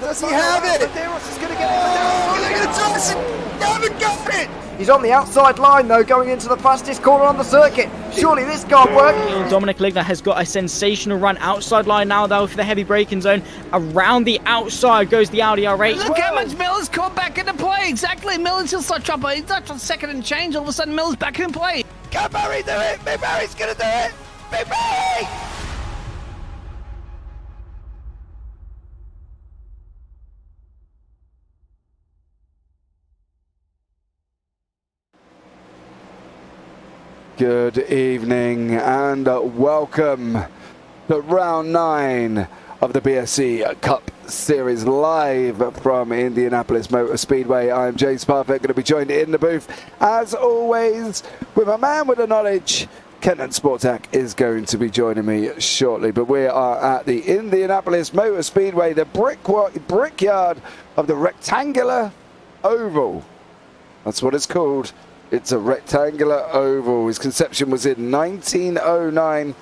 Does he have it? Medeiros is going to get it. They're going to toss it. They haven't got it. He's on the outside line though, going into the fastest corner on the circuit. Surely this can't work. Dominic Ligner has got a sensational run outside line now though for the heavy braking zone. Around the outside goes the Audi R8. Look how much Miller's caught back into play. Exactly, Miller's still such up. He's not on second and change. All of a sudden Miller's back in play. Can Barry do it? Big Barry's going to do it. Big Barry! Good evening and welcome to round 9 of the BSC Cup Series live from Indianapolis Motor Speedway. I'm James Parfitt, going to be joined in the booth as always with a man with the knowledge. Kenton Sportak is going to be joining me shortly, but we are at the Indianapolis Motor Speedway, the brickyard of the rectangular oval. That's what it's called. It's a rectangular oval. His conception was in 1909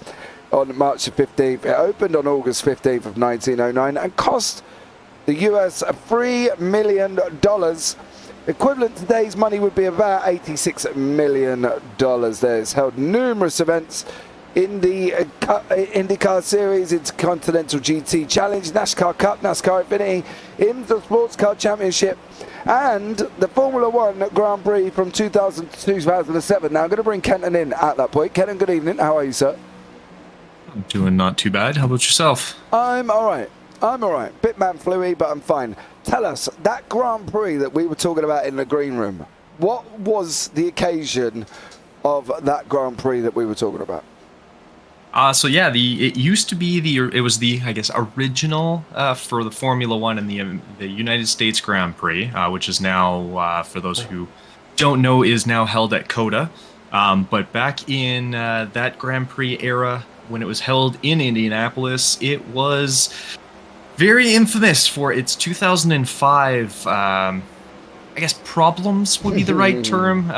on March the 15th. It opened on August 15th of 1909 and cost the US $3 million. Equivalent to today's money would be about $86 million. There's held numerous events in the IndyCar Series, Intercontinental GT Challenge, NASCAR Cup, NASCAR Infinity, IMSA Sports Car Championship, and the Formula One Grand Prix from 2000 to 2007. Now I'm going to bring Kenton in at that point. Kenton, good evening. How are you, sir? I'm doing not too bad. How about yourself? I'm all right. Bit man fluey, but I'm fine. Tell us, that Grand Prix that we were talking about in the green room, what was the occasion of that Grand Prix that we were talking about? It used to be the original for the Formula One and the United States Grand Prix, which is now, for those who don't know, is now held at COTA. But back in that Grand Prix era, when it was held in Indianapolis, it was very infamous for its 2005, problems would be the right term.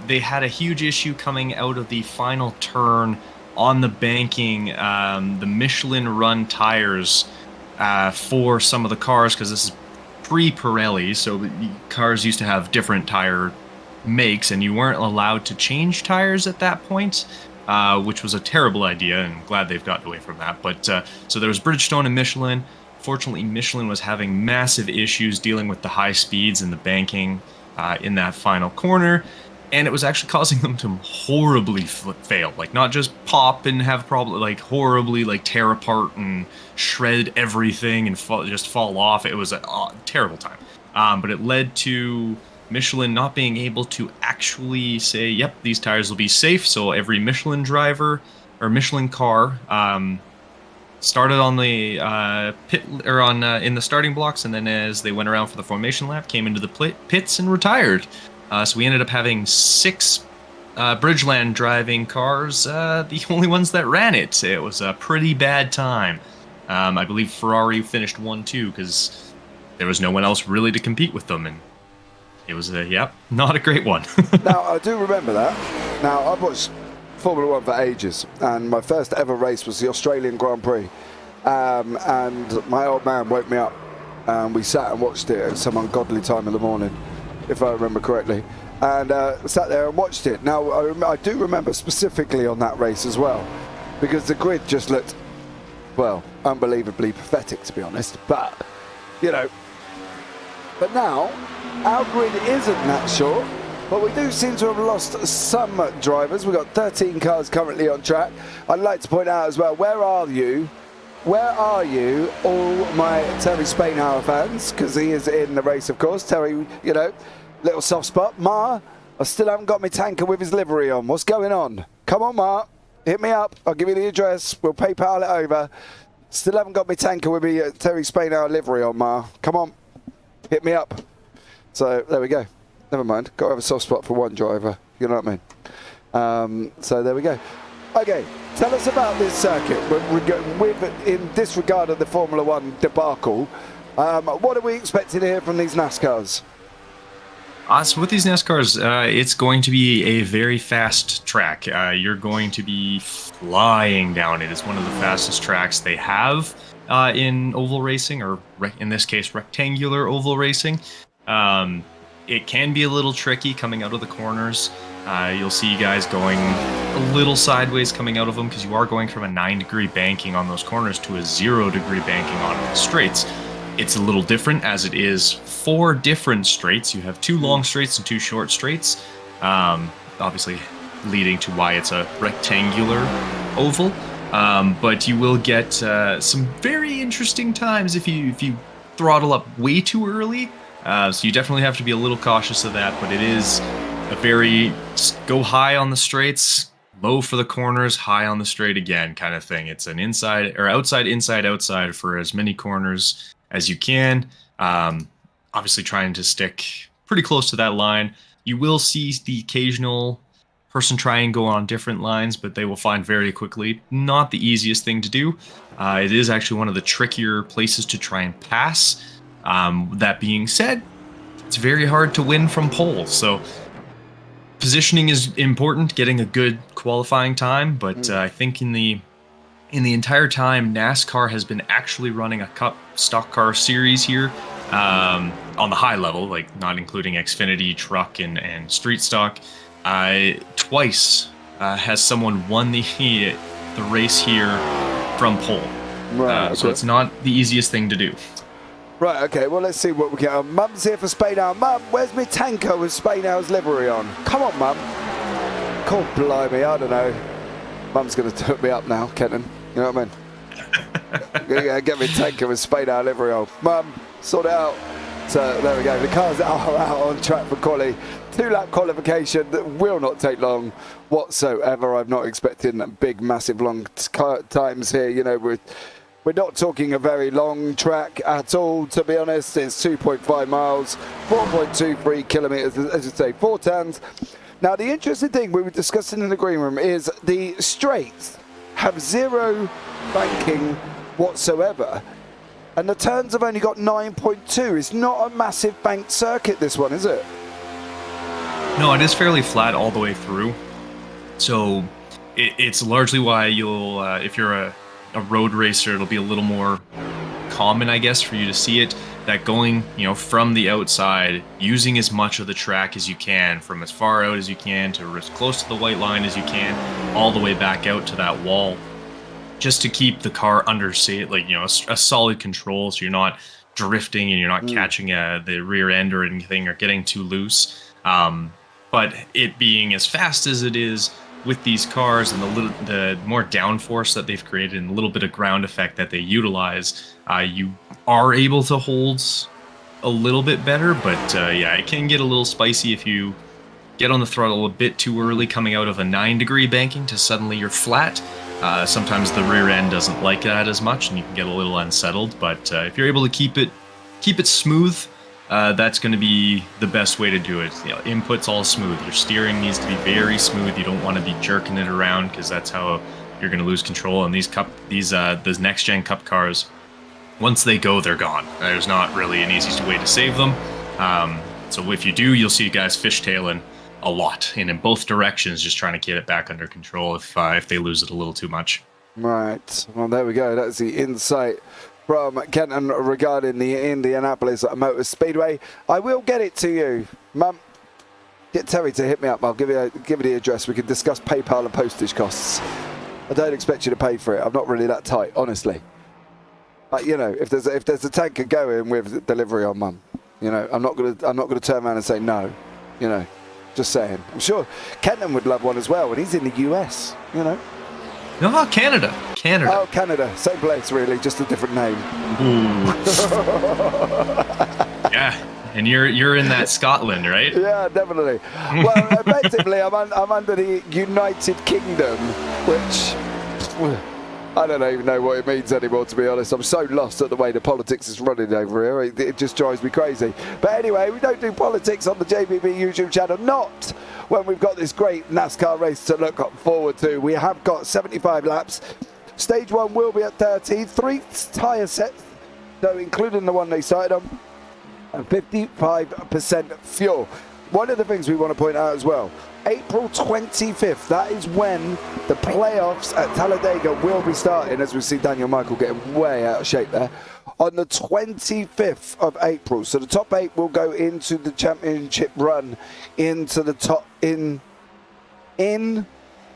They had a huge issue coming out of the final turn on the banking, the Michelin run tires for some of the cars, because this is pre-Pirelli, so the cars used to have different tire makes, and you weren't allowed to change tires at that point, which was a terrible idea, and glad they've gotten away from that. But so there was Bridgestone and Michelin. Fortunately, Michelin was having massive issues dealing with the high speeds and the banking in that final corner. And it was actually causing them to horribly fail, like not just pop and have problems, like horribly like tear apart and shred everything and just fall off. It was a terrible time. But it led to Michelin not being able to actually say, yep, these tires will be safe. So every Michelin driver or Michelin car started on the in the starting blocks, and then as they went around for the formation lap, came into the pits and retired. So we ended up having 6 Bridgeland driving cars, the only ones that ran it. It was a pretty bad time. I believe Ferrari finished 1-2 because there was no one else really to compete with them, and it was not a great one. Now, I do remember that. Now, I've watched Formula One for ages, and my first ever race was the Australian Grand Prix. And my old man woke me up, and we sat and watched it at some ungodly time in the morning, if I remember correctly, and sat there and watched it. Now, I do remember specifically on that race as well, because the grid just looked, well, unbelievably pathetic, to be honest. But, you know, but now, our grid isn't that short, but we do seem to have lost some drivers. We've got 13 cars currently on track. I'd like to point out as well, where are you, all my Terry Spainhour fans? Because he is in the race, of course. Terry, you know, little soft spot. Ma, I still haven't got my tanker with his livery on. What's going on? Come on, Ma. Hit me up. I'll give you the address. We'll PayPal it over. Still haven't got my tanker with me Terry Spainhour livery on, Ma. Come on. Hit me up. So, there we go. Never mind. Got to have a soft spot for one driver. You know what I mean? So, there we go. Okay. Tell us about this circuit. In disregard of the Formula One debacle, what are we expecting here from these NASCARs? So with these NASCARs, it's going to be a very fast track. You're going to be flying down it. It's one of the fastest tracks they have. in oval racing, or in this case, rectangular oval racing. It can be a little tricky coming out of the corners. You'll see guys going a little sideways coming out of them because you are going from a 9-degree banking on those corners to a 0-degree banking on the straights. It's a little different as it is 4 different straights. You have 2 long straights and 2 short straights, obviously leading to why it's a rectangular oval. But you will get some very interesting times if you throttle up way too early. So you definitely have to be a little cautious of that. But it is a very go high on the straights, low for the corners, high on the straight again kind of thing. It's an inside or outside, inside, outside for as many corners as you can. Obviously trying to stick pretty close to that line. You will see the occasional person try and go on different lines, but they will find very quickly not the easiest thing to do. It is actually one of the trickier places to try and pass. That being said, it's very hard to win from pole. So positioning is important, getting a good qualifying time, but I think in the entire time, NASCAR has been actually running a Cup stock car series here on the high level, like not including Xfinity, truck, and street stock. Twice has someone won the race here from pole. Right, okay. So it's not the easiest thing to do. Right, okay, well, let's see what we get. Mum's here for Spainhow. Mum, where's my tanker with Spainhow's livery on? Come on, Mum. God blimey, I don't know. Mum's going to hook me up now, Kenton. You know what I mean? Get me tanker with Spainhow livery on. Mum, sort it out. So there we go. The cars are out on track for quali. 2-lap qualification that will not take long whatsoever. I'm not expecting big, massive, long times here. You know, we're not talking a very long track at all, to be honest. It's 2.5 miles, 4.23 kilometers, as you say, 4 turns. Now, the interesting thing we were discussing in the green room is the straights have 0 banking whatsoever. And the turns have only got 9.2. It's not a massive banked circuit, this one, is it? No, it is fairly flat all the way through. So it's largely why you'll, if you're a road racer, it'll be a little more common, I guess, for you to see it. That going, from the outside, using as much of the track as you can, from as far out as you can to as close to the white line as you can, all the way back out to that wall, just to keep the car under, a solid control, so you're not drifting and you're not catching the rear end or anything or getting too loose. But it being as fast as it is with these cars and the more downforce that they've created and a little bit of ground effect that they utilize, you are able to hold a little bit better. But it can get a little spicy if you get on the throttle a bit too early coming out of a 9-degree banking to suddenly you're flat. Sometimes the rear end doesn't like that as much and you can get a little unsettled. But if you're able to keep it smooth, that's going to be the best way to do it. Input's all smooth. Your steering needs to be very smooth. You don't want to be jerking it around because that's how you're going to lose control. And those next-gen Cup cars, once they go, they're gone. There's not really an easy way to save them. So if you do, you'll see guys fishtailing a lot and in both directions, just trying to get it back under control if they lose it a little too much. Right. Well, there we go. That's the insight from Kenton regarding the Indianapolis Motor Speedway. I will get it to you, Mum. Get Terry to hit me up. I'll give you the address. We can discuss PayPal and postage costs. I don't expect you to pay for it. I'm not really that tight, honestly. But if there's a tanker going with delivery on, Mum, I'm not gonna turn around and say no. Just saying. I'm sure Kenton would love one as well, and he's in the US. No, Canada. Oh, Canada. Same place, really, just a different name. Yeah, and you're in that Scotland, right? Yeah, definitely. Well, effectively, I'm under the United Kingdom, which I don't even know what it means anymore, to be honest. I'm so lost at the way the politics is running over here. It just drives me crazy. But anyway, we don't do politics on the JPB YouTube channel. Not when we've got this great NASCAR race to look forward to. We have got 75 laps. Stage 1 will be at 30. 3 tyre sets, so including the one they started on, and 55% fuel. one of the things we want to point out as well, April 25th, that is when the playoffs at Talladega will be starting, as we see Daniel Michael getting way out of shape there, on the 25th of April. So the top 8 will go into the championship run, into the top, in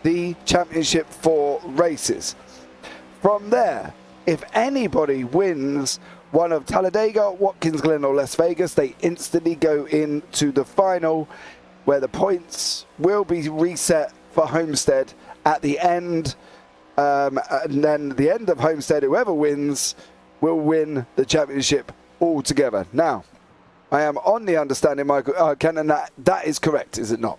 the championship 4 races. From there, if anybody wins one of Talladega, Watkins Glen or Las Vegas, they instantly go into the final, where the points will be reset for Homestead at the end. And then at the end of Homestead, whoever wins will win the championship altogether. Now, I am on the understanding, Michael, Kenton, that is correct, is it not?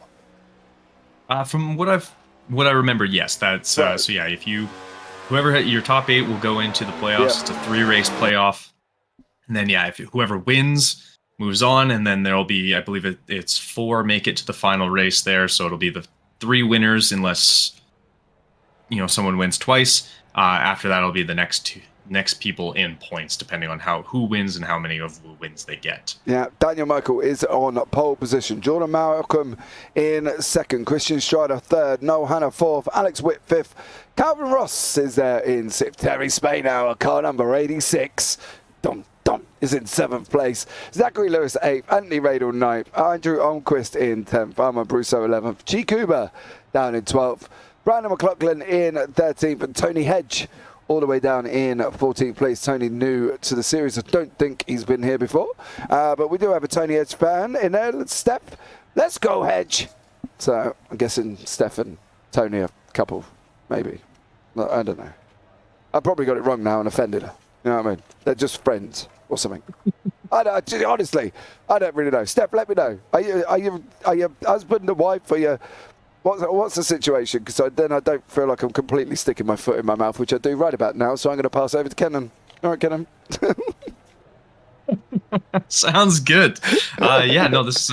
From what I remember, yes. That's right. So yeah. If whoever your top 8 will go into the playoffs. Yeah. It's a 3-race playoff, and then yeah, if whoever wins moves on, and then there'll be, I believe it's 4 make it to the final race there. So it'll be the 3 winners, unless someone wins twice. After that, it'll be the next people in points, depending on who wins and how many of the wins they get. Yeah, Daniel Michael is on pole position. Jordan Malcolm in 2nd. Christian Strider 3rd. Noel Hanna 4th. Alex Witt 5th. Calvin Ross is there in 6th. Terry Spainhour, car number 86. Is in 7th place. Zachary Lewis 8th. Anthony Radel 9th. Andrew Almquist in 10th. Armand Brousseau 11th. G. Cooper down in 12th. Brandon McLaughlin in 13th. And Tony Hedge all the way down in 14th place. Tony new to the series. I don't think he's been here before. But we do have a Tony Hedge fan in there. Steph, let's go Hedge. So I'm guessing Steph and Tony are a couple, maybe. I don't know. I probably got it wrong now and offended her. You know what I mean? They're just friends or something. Honestly, I don't really know. Steph, let me know. Are you husband and wife? Are you... What's the situation? Because then I don't feel like I'm completely sticking my foot in my mouth, which I do right about now. So I'm going to pass over to Kenton. All right, Kenton. Sounds good. Yeah, no, this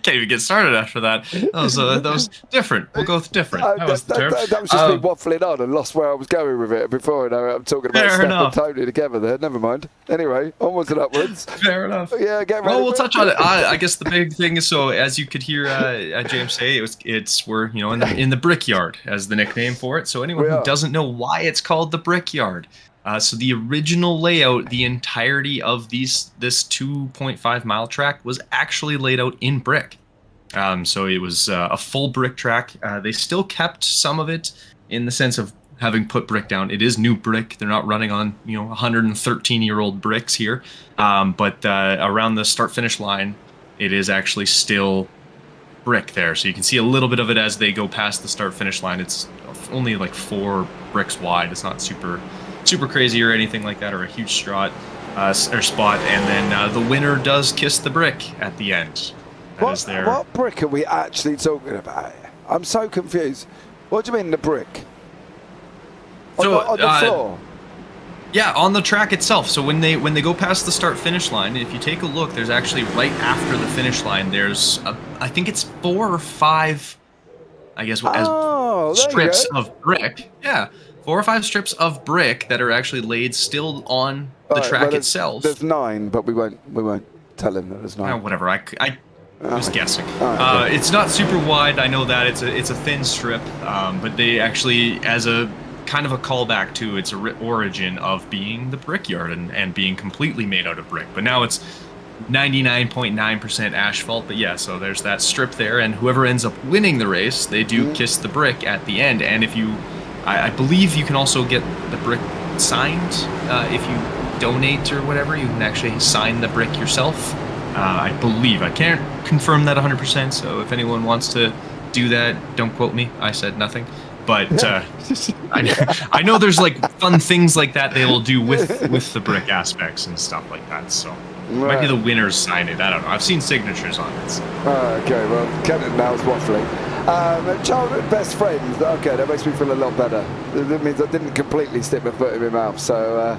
can't even get started after that. That was different. We'll go with different. That was the term. That was just me waffling on and lost where I was going with it before. I'm talking about Steph and Tony together there. Never mind. Anyway, onwards and upwards. Fair enough. Yeah, get ready. Well, we'll touch on it. I guess the big thing is, so as you could hear James say, we're in the Brickyard as the nickname for it. So anyone who doesn't know why it's called the Brickyard. So the original layout, the entirety of this 2.5 mile track was actually laid out in brick. So it was a full brick track. They still kept some of it in the sense of having put brick down. It is new brick. They're not running on 113-year-old bricks here. But around the start-finish line, it is actually still brick there. So you can see a little bit of it as they go past the start-finish line. It's only like 4 bricks wide. It's not super crazy or anything like that, or a huge spot, and then the winner does kiss the brick at the end. What brick are we actually talking about? I'm so confused. What do you mean the brick? On the floor? Yeah, on the track itself. So when they go past the start-finish line, if you take a look, there's actually right after the finish line, there's I think it's 4 or 5, I guess, strips of brick. Yeah. 4 or 5 strips of brick that are actually laid still on the track itself. There's 9, but we won't tell him that there's 9. Whatever. I was guessing. Okay. It's not super wide. I know that it's a thin strip, but they actually, as a kind of a callback to its origin of being the Brickyard and being completely made out of brick. But now it's 99.9% asphalt. But yeah, so there's that strip there, and whoever ends up winning the race, they do kiss the brick at the end. And if you I believe you can also get the brick signed if you donate or whatever. You can actually sign the brick yourself. I believe. I can't confirm that 100%, so if anyone wants to do that, don't quote me. I said nothing. But I know there's like fun things like that they will do with the brick aspects and stuff like that. So it might be the winners sign it. I don't know. I've seen signatures on it. So. Okay, well, Kenton now's waffling. Childhood best friends. Okay, that makes me feel a lot better. That means I didn't completely stick my foot in my mouth. So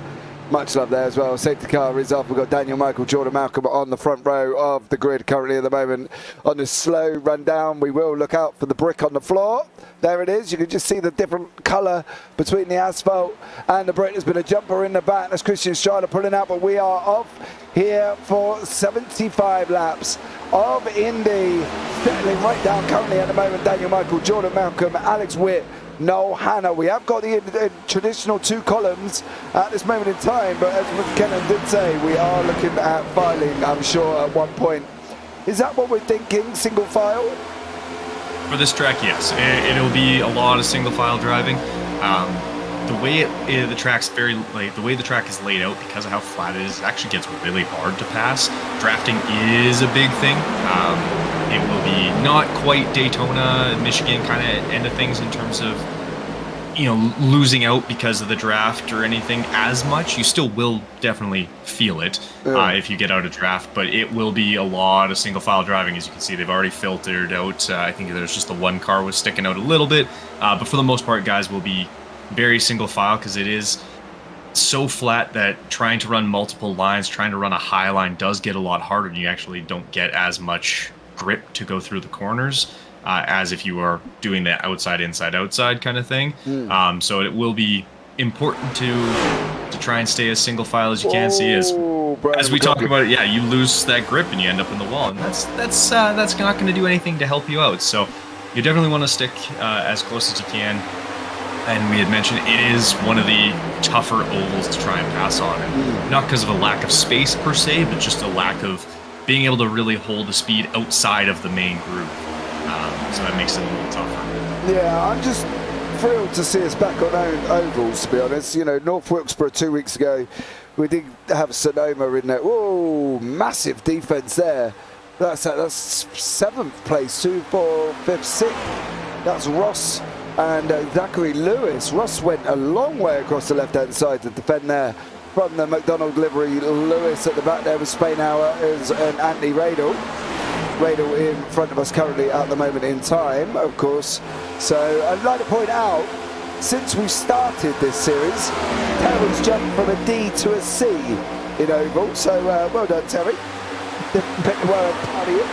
Much love there as well. Safety car is off. We've got Daniel Michael, Jordan Malcolm on the front row of the grid currently at the moment on the slow rundown. We will look out for the brick on the floor. There it is. You can just see the different colour between the asphalt and the brick. There's been a jumper in the back. That's Christian Strider pulling out, but we are off here for 75 laps of Indy. Settling right down currently at the moment. Daniel Michael, Jordan Malcolm, Alex Witt, Noel Hannah. We have got the traditional 2 columns at this moment in time, but as Kenton did say, we are looking at filing, I'm sure, at one point. Is that what we're thinking, single file? For this track, yes. It'll be a lot of single file driving. The way the way the track is laid out, because of how flat it is, it actually gets really hard to pass. Drafting is a big thing. It will be not quite Daytona, Michigan kind of end of things in terms of, losing out because of the draft or anything as much. You still will definitely feel it if you get out of draft, but it will be a lot of single file driving. As you can see, they've already filtered out. I think there's just the one car was sticking out a little bit, but for the most part, guys will be very single file because it is so flat that trying to run multiple lines, trying to run a high line does get a lot harder, and you actually don't get as much grip to go through the corners as if you are doing the outside, inside, outside kind of thing. So it will be important to try and stay as single file as you can. See as we talk about it, yeah, you lose that grip and you end up in the wall, and that's not going to do anything to help you out. So you definitely want to stick as close as you can. And we had mentioned it is one of the tougher ovals to try and pass on, and not because of a lack of space per se, but just a lack of being able to really hold the speed outside of the main groove. So that makes it a little tougher. Yeah, I'm just thrilled to see us back on ovals, to be honest. North Wilkesboro 2 weeks ago, we did have Sonoma in there. Whoa, massive defense there. That's 7th place, 2, 4, 5th, 6th. That's Ross and Zachary Lewis. Ross went a long way across the left-hand side to defend there from the McDonald livery. Lewis at the back there with Spainhour and Anthony Radel. Radel in front of us currently at the moment in time, of course. So I'd like to point out, since we started this series, Terry's jumped from a D to a C in oval. So well done, Terry. Well, proud of you.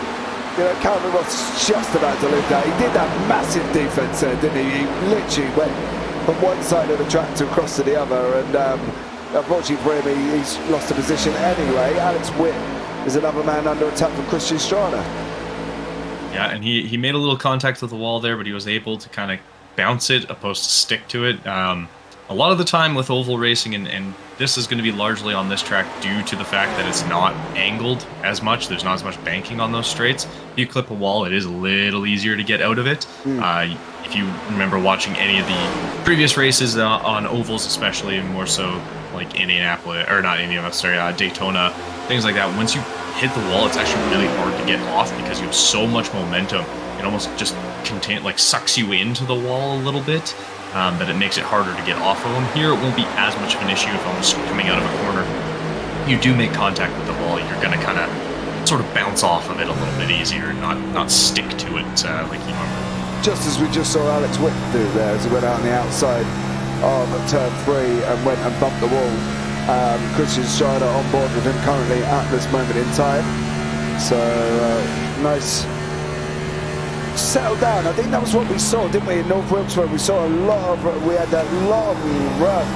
Cameron Ross is just about to leave that. He did that massive defense there, didn't he? He literally went from one side of the track to across to the other, and unfortunately for him, he's lost a position anyway. Alex Witt is another man under attack from Christian Strada. Yeah, and he made a little contact with the wall there, but he was able to kind of bounce it opposed to stick to it. A lot of the time with oval racing, and this is going to be largely on this track due to the fact that it's not angled as much. There's not as much banking on those straights. If you clip a wall, it is a little easier to get out of it. If you remember watching any of the previous races on ovals, especially more so like Indianapolis, or not Indianapolis, sorry, Daytona, things like that, once you hit the wall, it's actually really hard to get off because you have so much momentum. It almost just sucks you into the wall a little bit. That it makes it harder to get off of them. Here, it won't be as much of an issue if I'm just coming out of a corner. You do make contact with the wall, you're going to kind of sort of bounce off of it a little bit easier and not stick to it like you normally. Just as we just saw Alex Witt do there, as he went out on the outside of turn 3 and went and bumped the wall. Christian Strider on board with him currently at this moment in time. So, nice. Settle down. I think that was what we saw, didn't we, in North Wilkesboro? We saw we had that long run.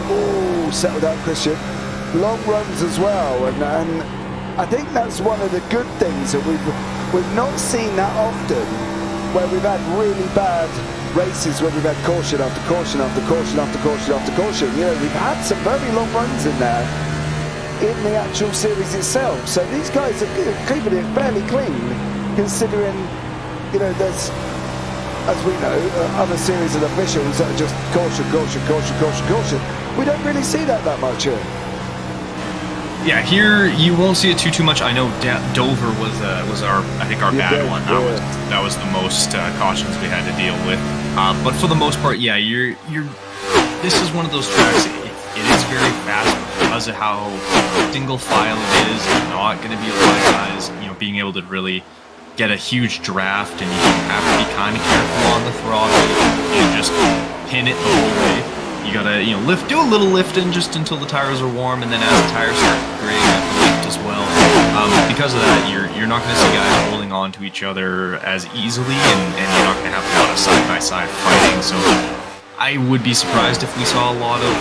Oh, settle down, Christian. Long runs as well, and I think that's one of the good things that we've not seen that often, where we've had really bad races where we've had caution after caution after caution after caution after caution. We've had some very long runs in there in the actual series itself. So these guys are keeping it fairly clean, considering. There's, as we know, other series of officials that are just caution, caution, caution, caution, caution. We don't really see that much here. Yeah, here you won't see it too much. I know Dover was our bad one. That was the most cautions we had to deal with. But for the most part, yeah, this is one of those tracks. It is very fast because of how single file it is. You're not going to be a lot of guys, being able to really get a huge draft, and you have to be kind of careful on the throttle. You just pin it the whole way. you gotta, do a little lifting just until the tires are warm, and then as the tires start degrading, you have to lift as well. Because of that, you're not gonna see guys holding on to each other as easily, and you're not gonna have a lot of side-by-side fighting. So I would be surprised if we saw a lot of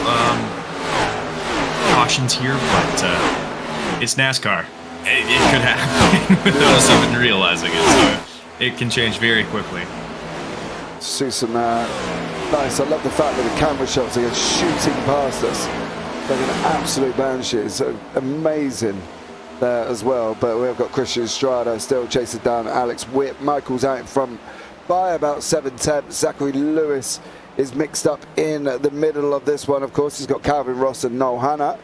cautions here, but it's NASCAR. It could happen without us even realizing it, so it can change very quickly. See some nice. I love the fact that the camera shots are shooting past us like an absolute banshee. It's amazing there as well. But we've got Christian Estrada still chasing down Alex Whitt. Michael's out in front by about 7/10. Zachary Lewis is mixed up in the middle of this one. Of course, he's got Calvin Ross and Noel Hanna.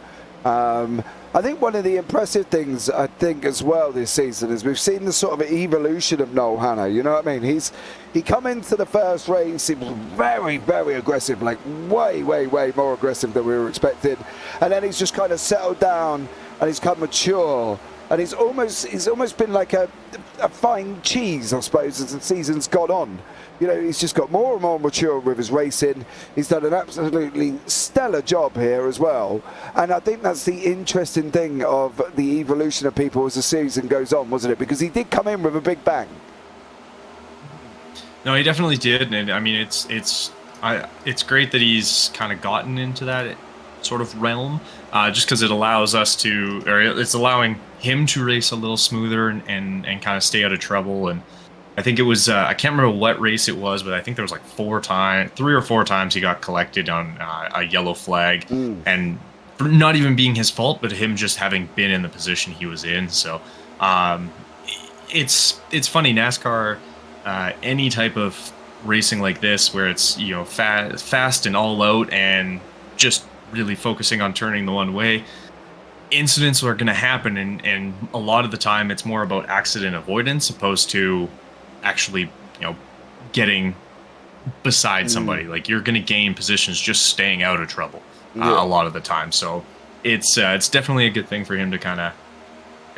I think one of the impressive things, I think, as well this season is we've seen the sort of evolution of Noel Hanna. You know what I mean? He come into the first race, he was very, very aggressive, like way, way, way more aggressive than we were expecting. And then he's just kind of settled down and he's come mature. And he's almost been like a fine cheese, I suppose, as the season's gone on. You know, he's just got more and more mature with his racing. He's done an absolutely stellar job here as well. And I think that's the interesting thing of the evolution of people as the season goes on, wasn't it? Because he did come in with a big bang. No, he definitely did. And I mean, it's great that he's kind of gotten into that sort of realm, just because it allows us to, or it's allowing him to race a little smoother and kind of stay out of trouble. And I think it was, I can't remember what race it was, but I think there was like 3 or 4 times he got collected on a yellow flag, and not even being his fault, but him just having been in the position he was in. So it's funny, NASCAR, any type of racing like this where it's, fast and all out and just really focusing on turning the one way, incidents are going to happen, and a lot of the time it's more about accident avoidance opposed to actually getting beside somebody. Like, you're going to gain positions just staying out of trouble a lot of the time. So it's definitely a good thing for him to kind of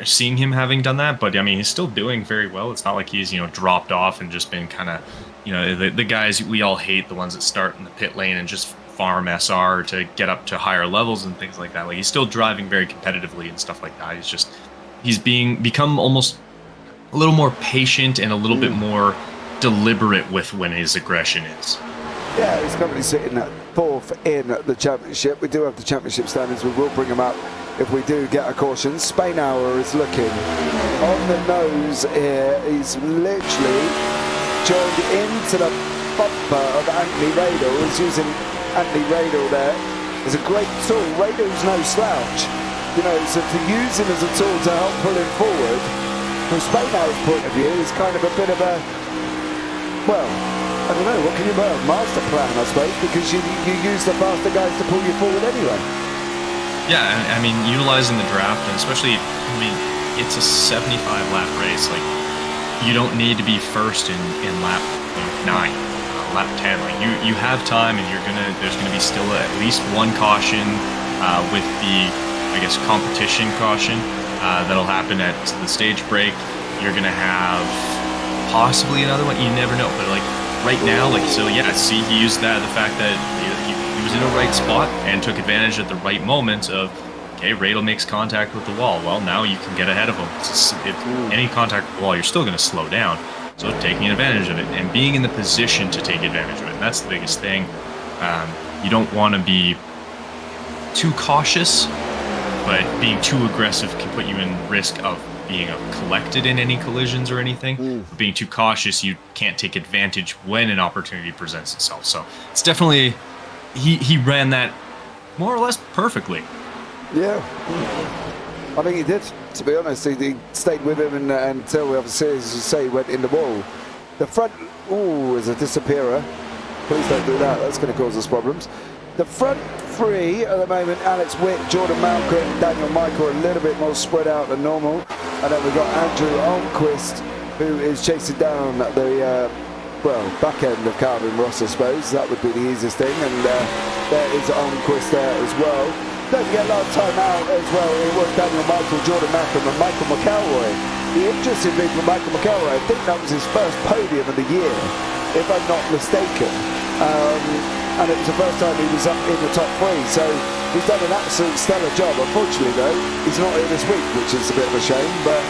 seeing him having done that. But I mean, he's still doing very well. It's not like he's dropped off and just been kind of the guys we all hate, the ones that start in the pit lane and just farm SR to get up to higher levels and things like that. Like, he's still driving very competitively and stuff like that. He's become almost a little more patient and a little bit more deliberate with when his aggression is. Yeah, he's currently sitting at 4th in the championship. We do have the championship standings. We will bring him up if we do get a caution. Spainhour is looking on the nose here. He's literally joined into the bumper of Anthony Radel. He's using Anthony Radel there as a great tool. Radel's no slouch, so to use him as a tool to help pull him forward, from Spainhour's point of view, is kind of a bit of a, well, I don't know, what can you put, a master plan, I suppose, because you use the faster guys to pull you forward anyway. Yeah, I mean, utilizing the draft, and especially, it's a 75 lap race. Like, you don't need to be first in lap 9, lap 10. Like, you have time, and there's gonna be still at least one caution with the, I guess, competition caution that'll happen at the stage break. You're gonna have possibly another one. You never know, but like right now, see, he used the fact that he was in the right spot and took advantage at the right moment of, okay, Radel makes contact with the wall. Well, now you can get ahead of him. If any contact with the wall, you're still gonna slow down. So taking advantage of it and being in the position to take advantage of it. And that's the biggest thing. You don't want to be too cautious, but being too aggressive can put you in risk of being collected in any collisions or anything. Being too cautious, you can't take advantage when an opportunity presents itself. So it's definitely, he ran that more or less perfectly. Yeah, I think he did, to be honest. He stayed with him until, obviously, as you say, went in the wall. The front, is a disappearer. Please don't do that, that's going to cause us problems. The front 3 at the moment, Alex Whitt, Jordan Malcolm, Daniel Michael, a little bit more spread out than normal. And then we've got Andrew Almquist, who is chasing down the, back end of Calvin Ross, I suppose. That would be the easiest thing. And there is Almquist there as well. Don't forget, last time out as well, it was Daniel Michael, Jordan Malcolm, and Michael McElroy. The interesting thing for Michael McElroy, I think that was his first podium of the year, if I'm not mistaken. and it was the first time he was up in the top 3, so he's done an absolute stellar job. Unfortunately, though, he's not here this week, which is a bit of a shame, but,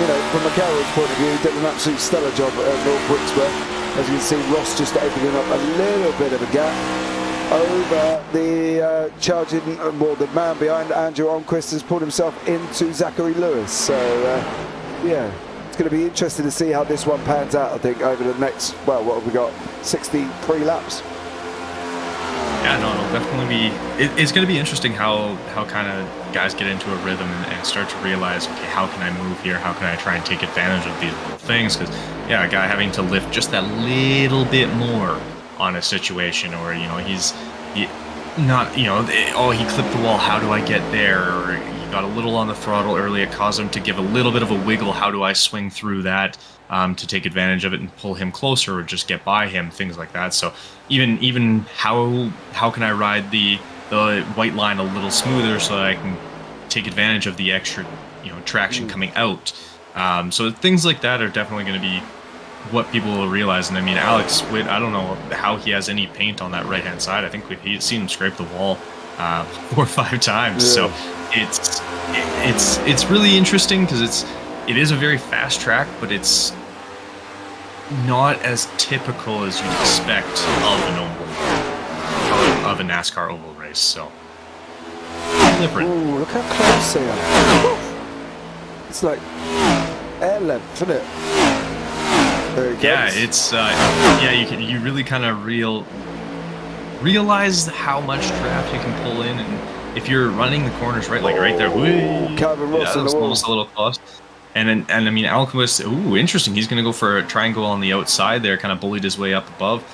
you know, from McElroy's point of view, he did an absolute stellar job at North Wilkesboro. As you can see, Ross just opening up a little bit of a gap over the charging, well, the man behind Andrew Almquist has pulled himself into Zachary Lewis. So, yeah, it's going to be interesting to see how this one pans out, I think, over the next, well, what have we got, 63 laps. Yeah, no, it'll definitely be, it's going to be interesting how kind of guys get into a rhythm and start to realize, okay, how can I move here? How can I try and take advantage of these little things? Because, yeah, a guy having to lift just that little bit more on a situation, or, you know, he clipped the wall, how do I get there? Or he got a little on the throttle early, it caused him to give a little bit of a wiggle, how do I swing through that to take advantage of it and pull him closer or just get by him, things like that. So even how can I ride the white line a little smoother so that I can take advantage of the extra, you know, traction coming out. So things like that are definitely going to be what people will realize. And I mean, Alex Witt, I don't know how he has any paint on that right hand side. I think we've seen him scrape the wall 4 or 5 times. Yeah. So it's really interesting because it is a very fast track, but it's not as typical as you'd expect of a NASCAR oval race. So different. Ooh, look how close they are. It's like air length, isn't it? Yeah, it's you really kind of realize how much draft you can pull in, and if you're running the corners right, like right there, Calvin Ross that was almost a little close. And I mean, Alquist, interesting. He's going to go for a triangle on the outside there, kind of bullied his way up above.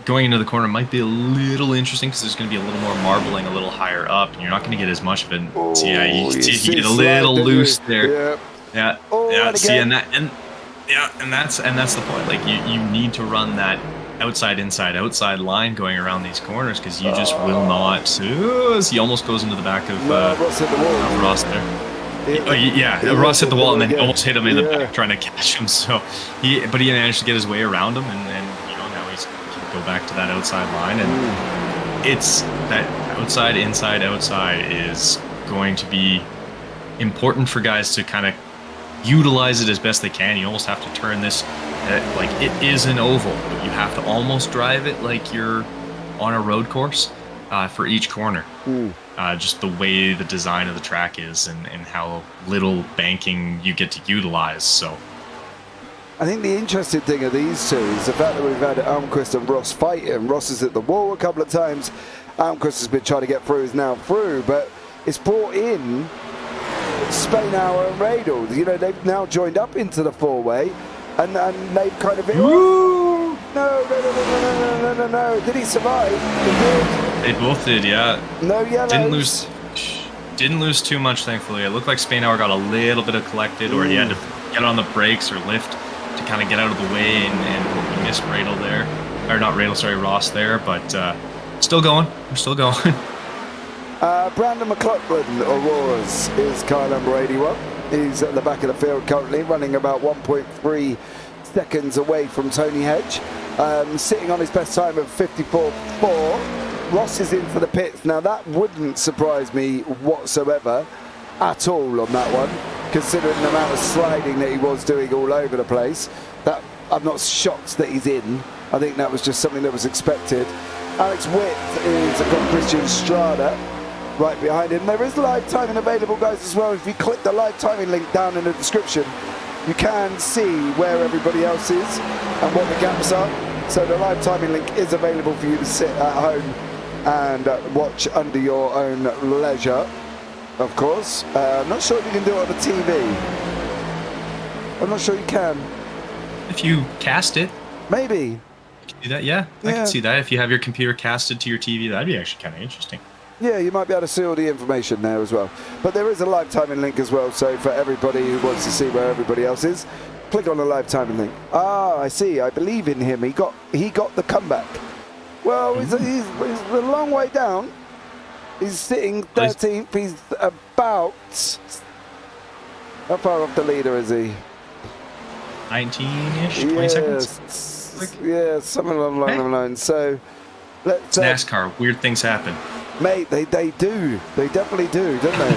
Going into the corner might be a little interesting because there's going to be a little more marbling a little higher up, and you're not going to get as much of it. So yeah, you get a little loose there. Yeah. See, and that's the point. Like you need to run that outside line going around these corners because you just will not. He almost goes into the back of Ross there. Ross hit the wall and then he almost hit him in the back trying to catch him. So he managed to get his way around him, and you know, now he's can go back to that outside line, and it's that outside is going to be important for guys to kind of utilize it as best they can. You almost have to turn this like it is an oval, but you have to almost drive it like you're on a road course for each corner. Just the way the design of the track is and how little banking you get to utilize. So I think the interesting thing of these two is the fact that we've had Almquist and Ross fighting. Ross is at the wall a couple of times. Almquist has been trying to get through, is now through, but it's brought in Spainhour and Radel. You know, they've now joined up into the four-way, and they've kind of been, no. Did he survive? He did. They both did, yeah. No yellows. Didn't lose too much, thankfully. It looked like Spainhour got a little bit of collected, or he had to get on the brakes or lift to kind of get out of the way, and he missed Radel there. Or not Radel, sorry, Ross there, but still going. We're still going. Brandon McLaughlin, Auroras, is car number 81. He's at the back of the field currently, running about 1.3 seconds away from Tony Hedge. Sitting on his best time of 54.4. Ross is into the pits. Now that wouldn't surprise me whatsoever at all on that one, considering the amount of sliding that he was doing all over the place. That I'm not shocked that he's in. I think that was just something that was expected. Alex Witt is got Christian Strada right behind him. There is live timing available, guys, as well. If you click the live timing link down in the description, you can see where everybody else is and what the gaps are. So the live timing link is available for you to sit at home and watch under your own leisure, of course. I'm not sure if you can do it on the TV. I'm not sure you can. If you cast it. Maybe. You can do that, yeah. I can see that. If you have your computer casted to your TV, that'd be actually kind of interesting. Yeah, you might be able to see all the information there as well. But there is a live timing link as well, so for everybody who wants to see where everybody else is, click on the live timing link. Ah, I see. I believe in him. He got the comeback. Well, he's a long way down. He's sitting 13th. He's about... How far off the leader is he? 19-ish, 20 seconds? Yeah, something along those lines. So, Let's, NASCAR, weird things happen. mate, they do. They definitely do, don't they?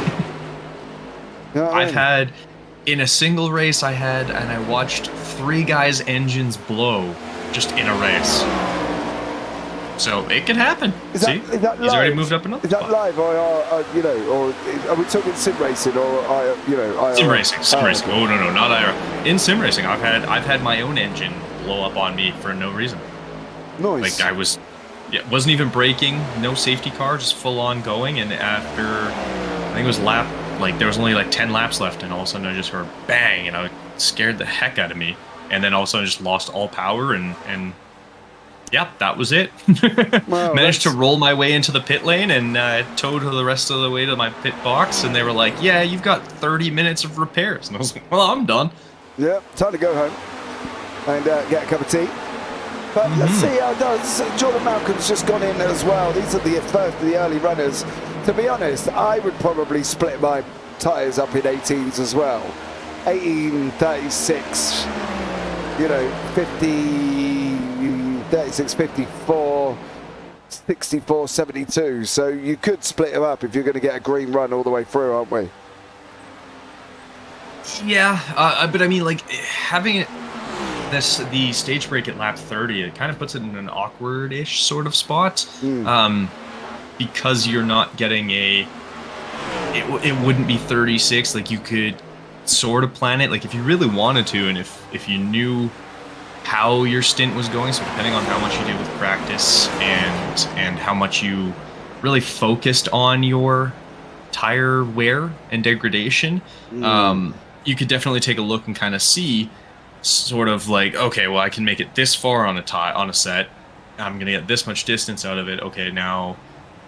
You know what I mean? In a single race I watched 3 guys' engines blow just in a race. So it can happen. Is that He's live? already moved up another Is that spot. live, or are we talking sim racing, or Sim racing. Oh no, not IRA. In sim racing, I've had my own engine blow up on me for no reason. Nice. Like wasn't even braking, no safety car, just full on going. And after I think it was there was only like 10 laps left, and all of a sudden I just heard bang, and it scared the heck out of me. And then all of a sudden I just lost all power, and yeah, that was it. Wow, Managed to roll my way into the pit lane and towed the rest of the way to my pit box, and they were like, yeah, you've got 30 minutes of repairs. And I was like, well, I'm done. Yeah, time to go home and get a cup of tea. But let's see how it does. Jordan Malcolm's just gone in as well. These are the first of the early runners. To be honest, I would probably split my tyres up in 18s as well. 18, 36, 50, 36, 54, 64, 72. So you could split them up if you're going to get a green run all the way through, aren't we? Yeah, but I mean, like, having the stage break at lap 30, it kind of puts it in an awkward-ish sort of spot, because you're not getting it wouldn't be 36. Like, you could sort of plan it, like, if you really wanted to, and if you knew how your stint was going, so depending on how much you did with practice and how much you really focused on your tire wear and degradation, you could definitely take a look and kind of see sort of like, okay, well, I can make it this far on a set, I'm gonna get this much distance out of it. Okay, now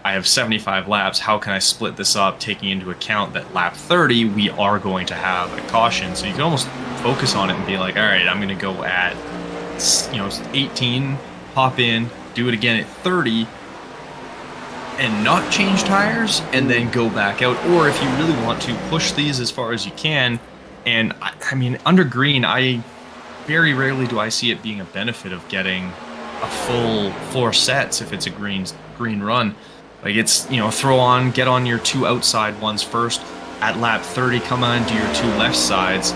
I have 75 laps, how can I split this up, taking into account that lap 30 we are going to have a caution. So you can almost focus on it and be like, all right, I'm gonna go at 18, hop in, do it again at 30, and not change tires, and then go back out. Or if you really want to, push these as far as you can. And I mean, under green, very rarely do I see it being a benefit of getting a full 4 sets if it's a green run. Like, it's, get on your 2 outside ones first. At lap 30, come on, do your 2 left sides.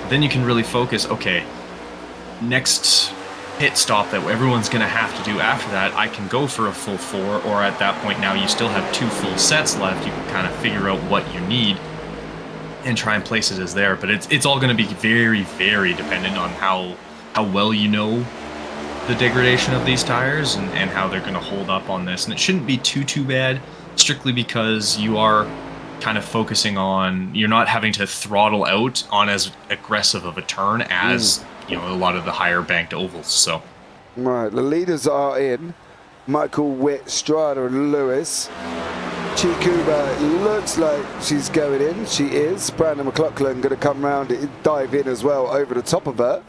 Then you can really focus, okay, next pit stop that everyone's going to have to do after that, I can go for a full 4, or at that point now you still have 2 full sets left. You can kind of figure out what you need and try and place it as there. But it's all going to be very, very dependent on how well you know the degradation of these tires and how they're going to hold up on this. And it shouldn't be too bad, strictly because you are kind of focusing on, you're not having to throttle out on as aggressive of a turn as a lot of the higher banked ovals. So right, the leaders are in. Michael, Witt, Strada and Lewis. Chikuba looks like she's going in. She is. Brandon McLaughlin going to come round and dive in as well over the top of her.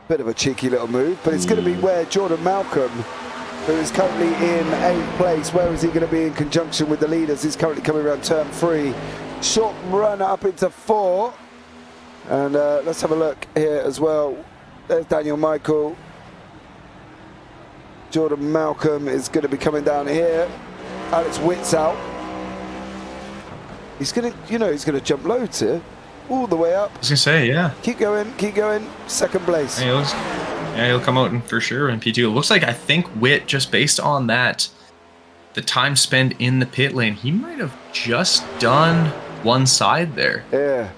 Bit of a cheeky little move, but it's going to be where Jordan Malcolm, who is currently in 8th place, where is he going to be in conjunction with the leaders? He's currently coming around turn 3. Short run up into 4. And let's have a look here as well. There's Daniel Michael. Jordan Malcolm is going to be coming down here. Alex Witt's out. He's going to, he's going to jump loads here. All the way up. I was going to say, yeah. Keep going. 2nd place. He'll come out for sure in P2. It looks like, I think Witt, just based on that, the time spent in the pit lane, he might have just done one side there. Yeah.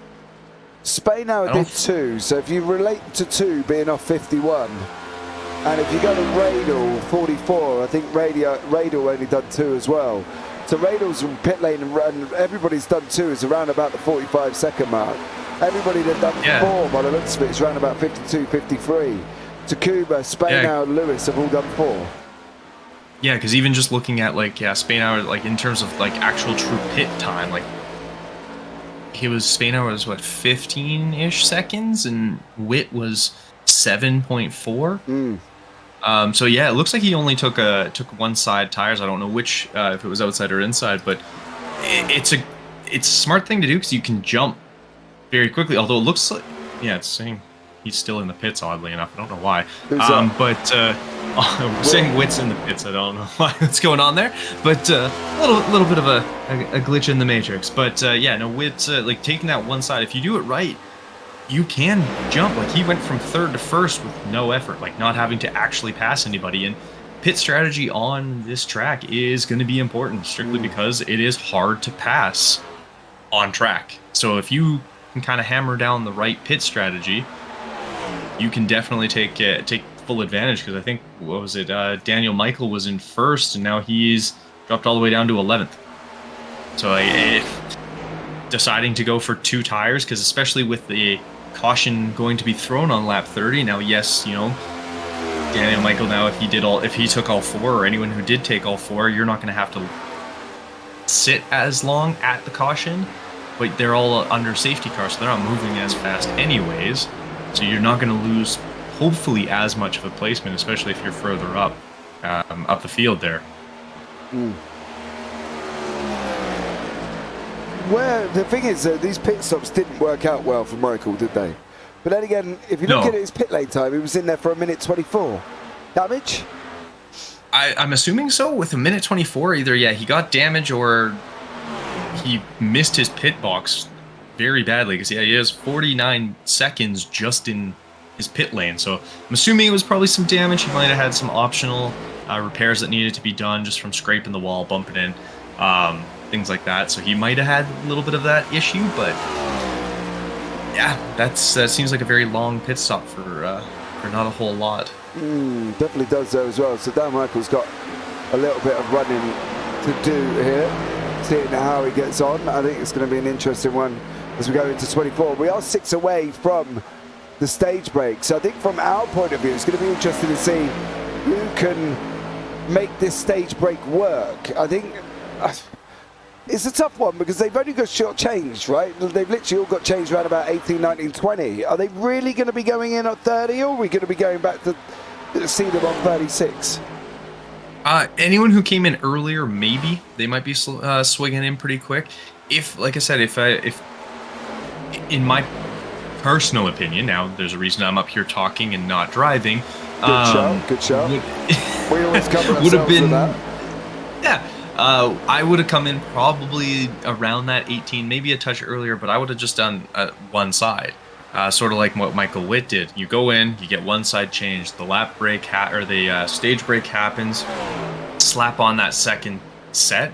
Spain now did 2, so if you relate to 2 being off 51, and if you go to Radel 44, I think Radel only done 2 as well. So Radel's pit lane and everybody's done 2 is around about the 45-second mark. Everybody that done 4 by the looks of it is around about 52, 53. Takuba, Spainhour, Lewis have all done 4. Yeah, because even just looking at Spainhour, like in terms of like actual true pit time, like Spainhour was what, 15-ish seconds, and Witt was 7.4. So yeah, it looks like he only took one side tires. I don't know which, if it was outside or inside, but it's a smart thing to do because you can jump very quickly. Although it looks like, it's saying he's still in the pits, oddly enough. I don't know why. But saying Witt's in the pits. I don't know what's going on there, but a little bit of a glitch in the matrix. But yeah, no, Witt's like taking that one side. If you do it right, you can jump. Like he went from third to first with no effort, like not having to actually pass anybody. And pit strategy on this track is going to be important, strictly because it is hard to pass on track. So if you can kind of hammer down the right pit strategy, you can definitely take full advantage. Because I think, what was it, Daniel Michael was in first, and now he's dropped all the way down to 11th. So deciding to go for 2 tires, because especially with the caution going to be thrown on lap 30, now yes, you know, Daniel Michael, now if he took all 4, or anyone who did take all 4, you're not going to have to sit as long at the caution, but they're all under safety cars, so they're not moving as fast anyways, so you're not going to lose hopefully as much of a placement, especially if you're further up the field there. Where the thing is, these pit stops didn't work out well for Michael, did they? But then again, if you look at his pit lane time, he was in there for 1:24. Damage? I'm assuming so. With 1:24, either he got damage or he missed his pit box very badly, because he has 49 seconds just in his pit lane. So I'm assuming it was probably some damage. He might have had some optional repairs that needed to be done just from scraping the wall, bumping in, things like that. So he might have had a little bit of that issue, but yeah, that seems like a very long pit stop for not a whole lot. Definitely does though as well. So Dan Michael's got a little bit of running to do here, seeing how he gets on. I think it's going to be an interesting one as we go into 24. We are 6 away from the stage break, so I think from our point of view it's going to be interesting to see who can make this stage break work. I think it's a tough one because they've only got short change, right? They've literally all got changed around about 18, 19, 20. Are they really going to be going in at 30, or are we going to be going back to see them on 36? Anyone who came in earlier, maybe they might be swinging in pretty quick. If, like I said, if in my personal opinion, now there's a reason I'm up here talking and not driving. Good show. We always cover ourselves with that. Yeah. I would have come in probably around that 18, maybe a touch earlier, but I would have just done one side, sort of like what Michael Witt did. You go in, you get one side changed, the lap break or the stage break happens, slap on that second set.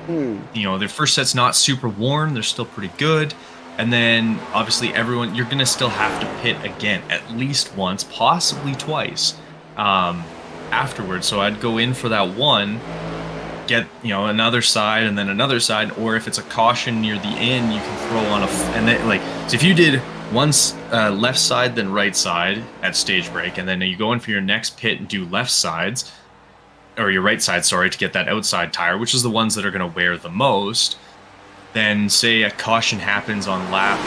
You know, the first set's not super worn, they're still pretty good, and then obviously you're gonna still have to pit again at least once, possibly twice afterwards. So I'd go in for that one, get another side and then another side, or if it's a caution near the end, you can throw on and then so if you did once left side then right side at stage break, and then you go in for your next pit and do left sides, or your right side, sorry, to get that outside tire, which is the ones that are going to wear the most. Then say a caution happens on lap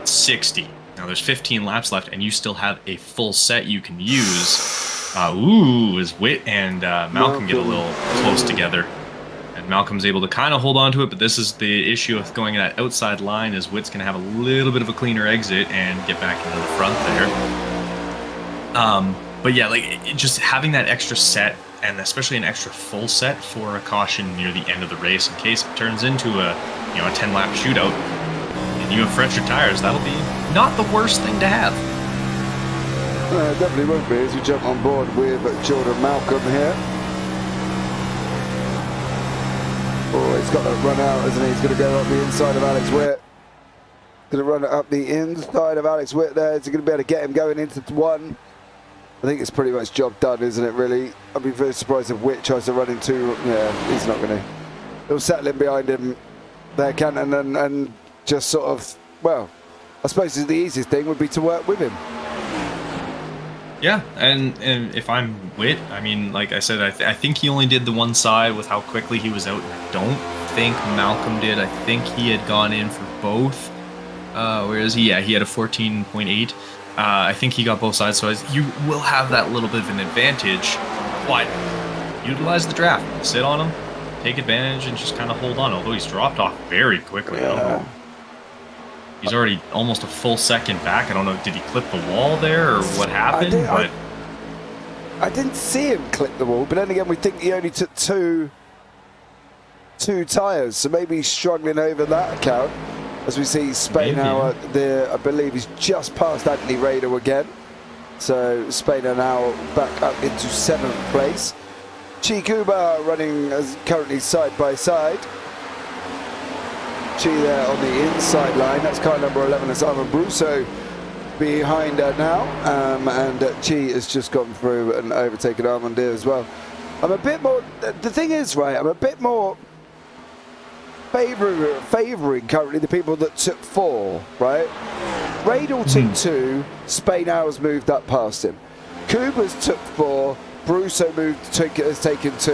60. Now there's 15 laps left and you still have a full set you can use. As Witt and Malcolm get a little close together, and Malcolm's able to kind of hold on to it, but this is the issue with going that outside line, is Witt's going to have a little bit of a cleaner exit and get back into the front there. But yeah, just having that extra set, and especially an extra full set for a caution near the end of the race in case it turns into a 10-lap shootout and you have fresher tires, that'll be not the worst thing to have. It definitely won't be as we jump on board with Jordan Malcolm here. Oh, he's got that run out, isn't he? He's going to go up the inside of Alex Witt. Going to run it up the inside of Alex Witt there. Is he going to be able to get him going into one? I think it's pretty much job done, isn't it, really? I'd be very surprised if Witt tries to run into... Yeah, he's not going to. He'll settle in behind him there, Kenton, and just sort of... Well, I suppose the easiest thing would be to work with him. Yeah, and if I'm Witt, I mean, like I said, I think he only did the one side with how quickly he was out. I don't think Malcolm did. I think he had gone in for both. Where is he? Yeah, he had a 14.8. I think he got both sides, so you will have that little bit of an advantage. But utilize the draft. Sit on him, take advantage, and just kind of hold on, although he's dropped off very quickly. Yeah. He's already almost a full second back. I don't know, did he clip the wall there or what happened? I didn't see him clip the wall, but then again, we think he only took two tyres, so maybe he's struggling over that account. As we see Spain now, I believe he's just past Anthony Rader again. So Spain are now back up into 7th place. Chikuba running as currently side by side. Chi there on the inside line. That's car number 11. That's Armand Brusso behind her now. And Chi has just gone through and overtaken Armandir as well. I'm a bit more... The thing is, right, I'm a bit more favouring currently the people that took 4, right? Radel took 2. Spain now has moved up past him. Kuba's took 4. Brusso has taken 2.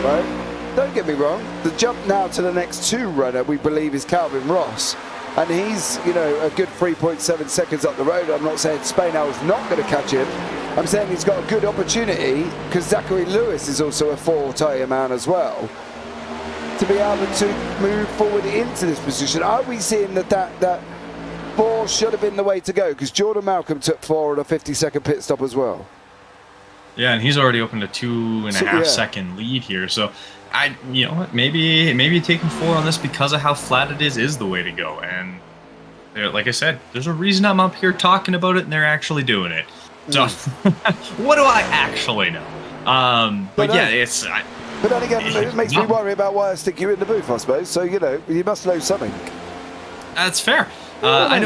Right? Don't get me wrong, the jump now to the next 2 runner we believe is Calvin Ross, and he's, you know, a good 3.7 seconds up the road. I'm not saying Spain now is not going to catch him. I'm saying he's got a good opportunity because Zachary Lewis is also a 4 tyre man as well, to be able to move forward into this position. Are we seeing that 4 should have been the way to go? Because Jordan Malcolm took 4 on a 50-second pit stop as well. Yeah, and he's already opened a 2.5 second lead here. So, you know what, maybe taking 4 on this because of how flat it is the way to go. And like I said, there's a reason I'm up here talking about it, and they're actually doing it. So, what do I actually know? But yeah, it's. But then again, it makes me worry about why I stick you in the booth, I suppose. So, you know, you must know something. That's fair. I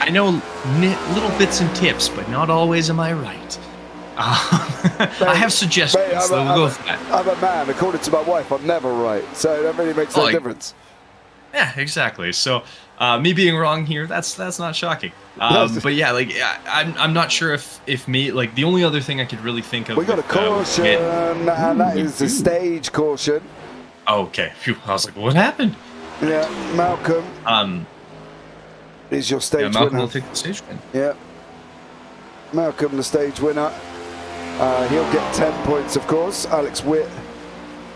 know little bits and tips, but not always am I right. I have suggestions. Mate, I'm a man. According to my wife, I'm never right. So that really makes no difference. Yeah, exactly. So me being wrong here, that's not shocking. But yeah, like I'm not sure if me, like, the only other thing I could really think of. We got a caution, and that is the stage caution. Okay. Phew. I was like, what happened? Yeah, Malcolm. Is your stage winner. Malcolm will take the stage win. Yeah. Malcolm, the stage winner. He'll get 10 points, of course. Alex Witt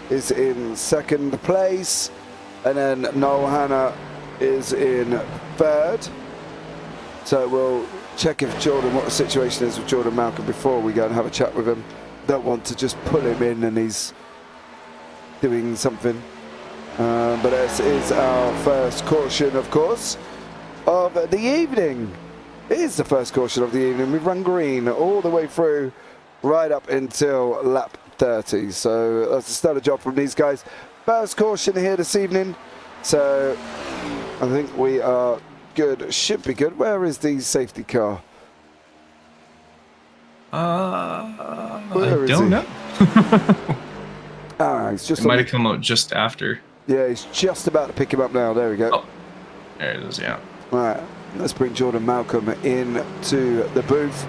is in 2nd place. And then Noel Hanna is in 3rd. So we'll check what the situation is with Jordan Malcolm before we go and have a chat with him. Don't want to just pull him in and he's doing something. But this is our first caution, of course, of the evening. It is the first caution of the evening. We've run green all the way through, right up until lap 30. So that's a stellar job from these guys. First caution here this evening. So I think we are good. Should be good. Where is the safety car? I don't know. He's just. It might have come out just after. Yeah, he's just about to pick him up now. There we go. Oh, there it is. Yeah. All right. Let's bring Jordan Malcolm into the booth.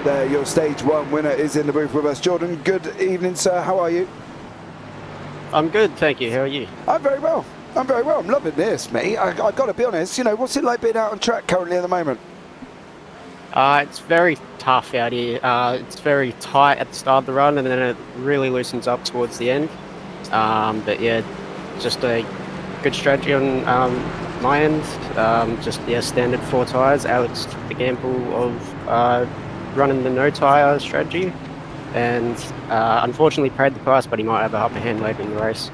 There, your stage 1 winner is in the booth with us. Jordan, good evening, sir. How are you? I'm good, thank you. How are you? I'm very well. I'm loving this, mate. I got to be honest. You know, what's it like being out on track currently at the moment? It's very tough out here. It's very tight at the start of the run, and then it really loosens up towards the end. But yeah, just a good strategy on my end. Standard 4 tyres. Alex took the gamble of running the no tyre strategy, and unfortunately paid the price, but he might have a upper hand later in the race.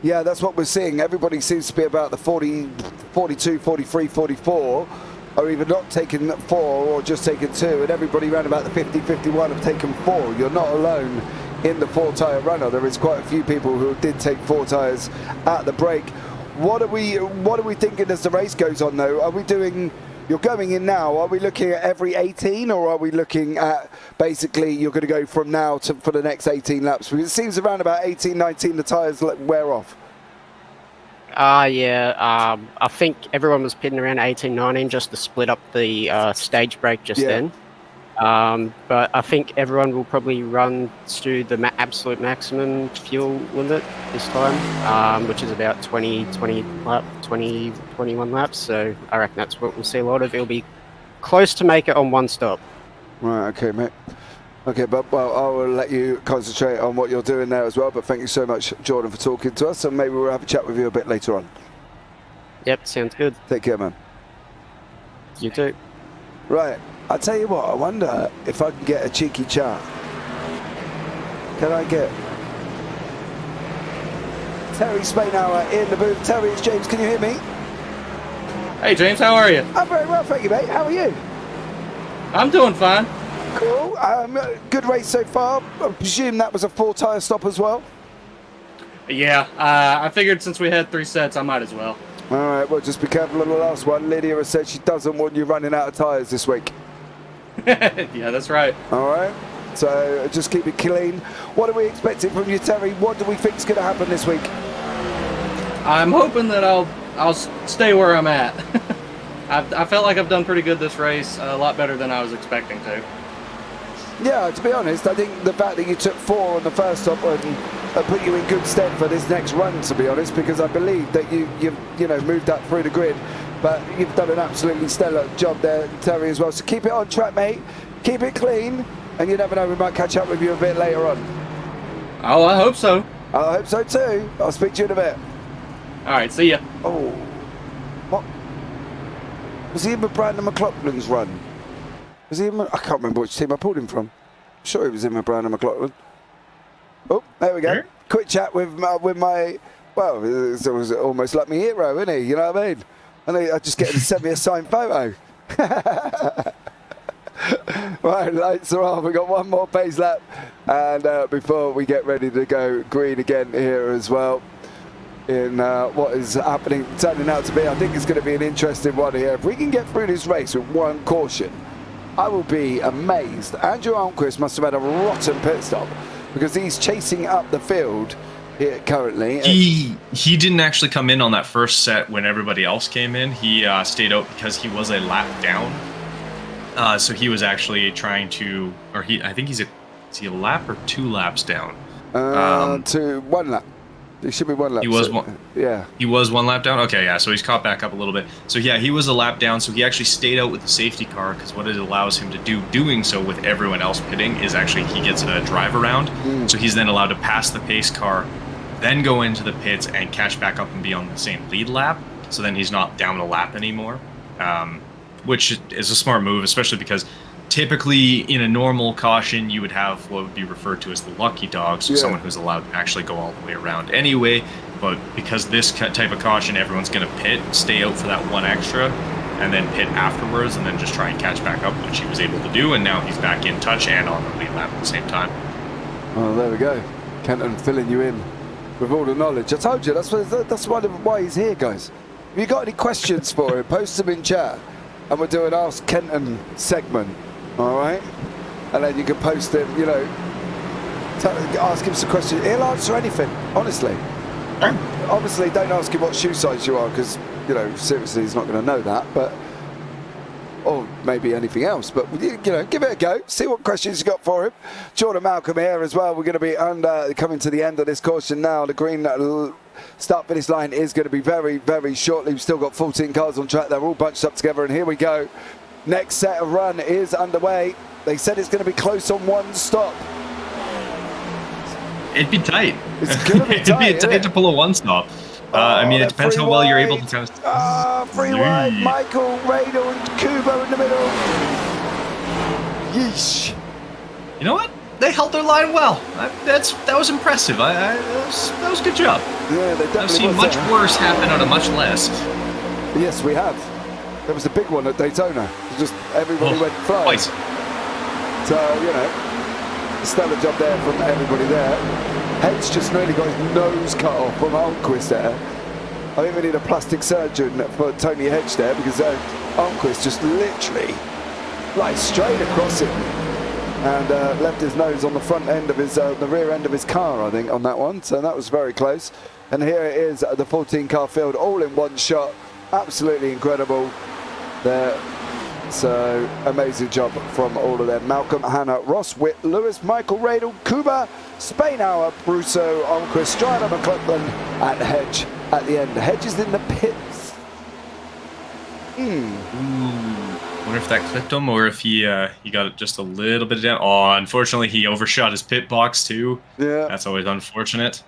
Yeah, that's what we're seeing. Everybody seems to be about the 40, 42, 43, 44, or even not taking 4 or just taking 2, and everybody around about the 50, 51 have taken 4. You're not alone in the 4 tyre runner. There is quite a few people who did take 4 tyres at the break. What are we thinking as the race goes on, though? Are we doing... You're going in now. Are we looking at every 18, or are we looking at basically you're going to go from now for the next 18 laps? Because it seems around about 18, 19 the tyres wear off. I think everyone was pitting around 18, 19 just to split up the stage break then. But I think everyone will probably run to the absolute maximum fuel limit this time, which is about 21 laps. So I reckon that's what we'll see a lot of. It'll be close to make it on 1 stop. Right, okay, mate. Okay, but well, I will let you concentrate on what you're doing there as well. But thank you so much, Jordan, for talking to us, and maybe we'll have a chat with you a bit later on. Yep, sounds good. Take care, man. You too. Right. I'll tell you what, I wonder if I can get a cheeky chat Can I get Terry Spainhour in the booth? Terry, it's James. Can you hear me? Hey James, how are you? I'm very well, thank you, mate. How are you? I'm doing fine. Cool. Good race so far. I presume that was a 4-tyre stop as well? Yeah, I figured since we had 3 sets, I might as well. All right, well, just be careful on the last one. Lydia has said she doesn't want you running out of tyres this week. Yeah, that's right. All right, so just keep it clean. What are we expecting from you, Terry? What do we think is going to happen this week? I'm hoping that I'll stay where I'm at. I felt like I've done pretty good this race, a lot better than I was expecting to. Yeah, to be honest, I think the fact that you took 4 on the first stop and put you in good stead for this next run, to be honest, because I believe that you know moved up through the grid, but you've done an absolutely stellar job there, Terry, as well. So keep it on track, mate. Keep it clean, and you never know, we might catch up with you a bit later on. Oh, I hope so. I hope so too. I'll speak to you in a bit. All right, see ya. Oh, what? Was he in with Brandon McLaughlin's run? Was he in? I can't remember which team I pulled him from. I'm sure he was in with Brandon McLaughlin. Oh, there we go. Sure. Quick chat with my. Well, it was almost like my hero, isn't he? You know what I mean? And I just get him to send me a signed photo. Right, lights are on. We've got one more pace lap, and before we get ready to go green again here as well. In what is happening, turning out to be, I think it's going to be an interesting one here. If we can get through this race with one caution, I will be amazed. Andrew Almquist must have had a rotten pit stop because he's chasing up the field here currently. He didn't actually come in on that first set when everybody else came in. He stayed out because he was a lap down. So he was actually trying to, or I think is he a lap or 2 laps down? To 1 lap. It should be 1 lap. He was one. Yeah. He was 1 lap down. Okay, yeah. So he's caught back up a little bit. So yeah, he was a lap down. So he actually stayed out with the safety car because what it allows him to do, doing so with everyone else pitting, is actually he gets a drive around. So he's then allowed to pass the pace car, then go into the pits and catch back up and be on the same lead lap. So then he's not down a lap anymore, which is a smart move, especially because typically in a normal caution you would have what would be referred to as the lucky dog, so someone who's allowed to actually go all the way around anyway. But because this type of caution, everyone's going to pit, stay out for that 1 extra, and then pit afterwards, and then just try and catch back up, which he was able to do, and now he's back in touch and on the lead lap at the same time. Oh, there we go. Kenton filling you in with all the knowledge. I told you, that's why he's here, guys. If you got any questions for him, post them in chat, and we'll do an Ask Kenton segment. All right, and then you can post him, you know, ask him some questions. He'll answer anything, honestly. Obviously, don't ask him what shoe size you are, because, you know, seriously, he's not going to know that. But, or maybe anything else. But, you know, give it a go. See what questions you got for him. Jordan Malcolm here as well. We're going to be coming to the end of this caution now. The green start-finish line is going to be very, very shortly. We've still got 14 cars on track. They're all bunched up together, and here we go. Next set of run is underway. They said it's going to be close on 1 stop. It'd be tight. It's going to be tight. It'd be tight to pull a 1 stop. I mean, it depends how well you're able to kind of... free wide, Michael, Radel, and Kubo in the middle. Yeesh. You know what? They held their line well. That was impressive. That was a good job. Yeah, they definitely I've seen much worse happen out of much less. Yes, we have. There was the big one at Daytona. Just everybody went flying. Twice. So, you know, stellar job there from everybody there. Hedge just nearly got his nose cut off from Almquist there. I think we need a plastic surgeon for Tony Hedge there, because Almquist just literally, like, straight across him and left his nose on the front end of his, the rear end of his car, I think, on that one. So that was very close. And here it is, the 14-car field, all in one shot. Absolutely incredible there. So amazing job from all of them. Malcolm, Hannah, Ross, Witt, Lewis, Michael, Radel, Kuba, Spainhour, Brusso, Almquist, Strider, McLaughlin, and Hedge at the end. Hedge is in the pits. Wonder if that clipped him or if he got it just a little bit down. Oh, unfortunately, he overshot his pit box too. Yeah. That's always unfortunate.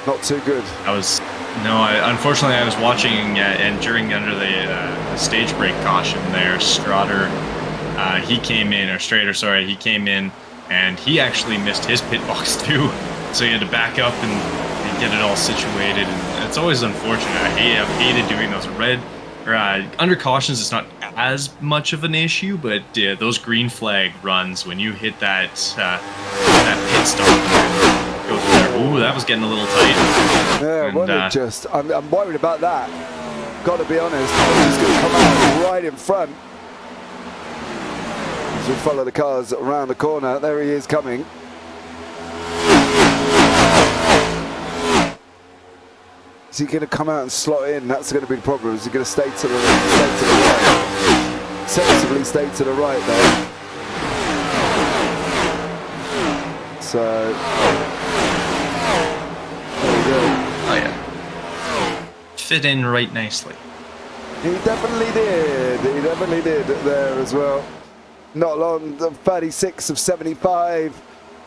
Not too good. Unfortunately, I was watching and during under the stage break caution there, Strader, he came in, or Strader, sorry, he came in and he actually missed his pit box too, so he had to back up and get it all situated. And it's always unfortunate. I've hated doing those under cautions. It's not as much of an issue, but those green flag runs when you hit that pit stop and go through there. Ooh, that was getting a little tight. Yeah, I'm worried about that. Got to be honest. He's going to come out right in front. As we follow the cars around the corner, there he is coming. Is he going to come out and slot in? That's going to be the problem. Is he going to stay to the right? Sensibly stay to the right there. So, there we go. Oh yeah. Fit in right nicely. He definitely did. He definitely did there as well. Not long, 36 of 75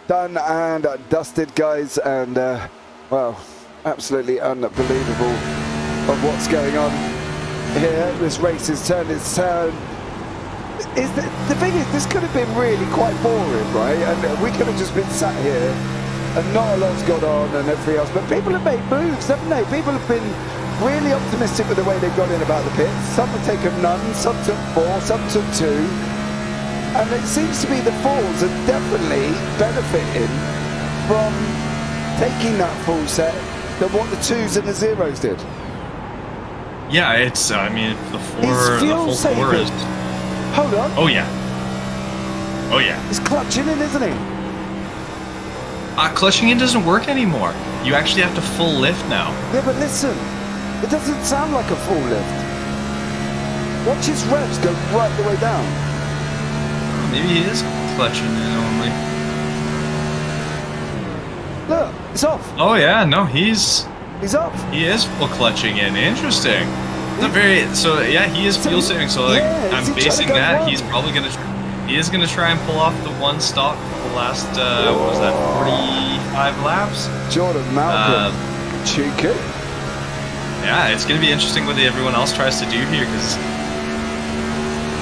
done and dusted, guys, and well, absolutely unbelievable of what's going on here. This race has turned its turn. The thing is, this could have been really quite boring, right? And we could have just been sat here and not a lot's gone on and everything else. But people have made moves, haven't they? People have been really optimistic with the way they've gone in about the pits. Some have taken none, some took 4, some took 2. And it seems to be the 4s are definitely benefiting from taking that full set than what the 2s and the 0s did. Yeah, it's, I mean, the full 4 is... Hold on. Oh, yeah. Oh, yeah. He's clutching in, isn't he? Clutching in doesn't work anymore. You actually have to full lift now. Yeah, but listen. It doesn't sound like a full lift. Watch his revs go right the way down. Maybe he is clutching in only. Look, it's off. Oh, yeah, no, he's off. He is full clutching in. Interesting. So yeah, he is fuel saving. So like, yeah, I'm basing that he's probably he is gonna try and pull off the one stop for the last what was that, 45 laps? Jordan Malcolm, cheeky. Yeah, it's gonna be interesting what everyone else tries to do here, because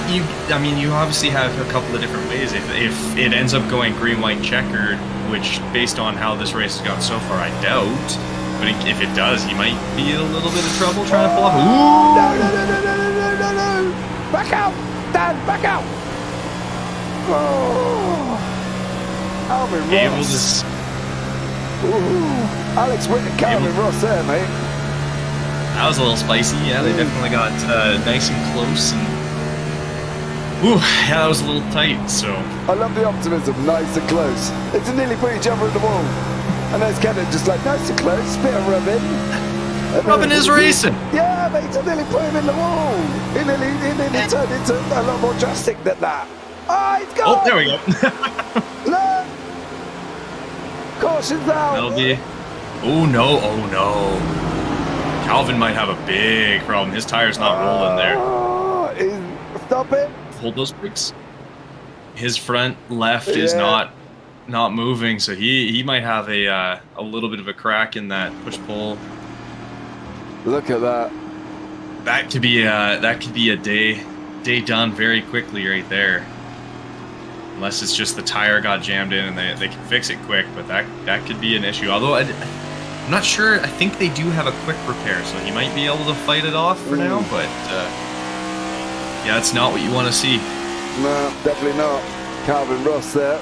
you obviously have a couple of different ways. If it ends up going green, white, checkered, which based on how this race has gone so far, I doubt. But if it does, he might be in a little bit of trouble trying to pull off. Ooh! No! Back out! Dad, back out! Oh! Calvin Ross. Ooh. Alex Whitten, Calvin Ross there, mate. That was a little spicy. Yeah, they definitely got nice and close. And ooh, yeah, that was a little tight. So I love the optimism. Nice and close. They just nearly put each other in the wall. And there's Kenton just like, nice and close, bit of rubbing. Rubbing is racing. Yeah, but he just nearly put him in the wall. He nearly turned into a lot more drastic than that. Oh, he's gone! Oh, there we go. Look! Caution's out. That'll be... Oh, no. Oh, no. Calvin might have a big problem. His tire's not rolling there. Stop it. Hold those brakes. His front left is not moving, so he might have a little bit of a crack in that push pull. Look at that. That could be a day done very quickly right there. Unless it's just the tire got jammed in and they can fix it quick, but that could be an issue. Although I'm not sure. I think they do have a quick repair, so he might be able to fight it off for now. But yeah, it's not what you want to see. No, definitely not. Calvin Ross there.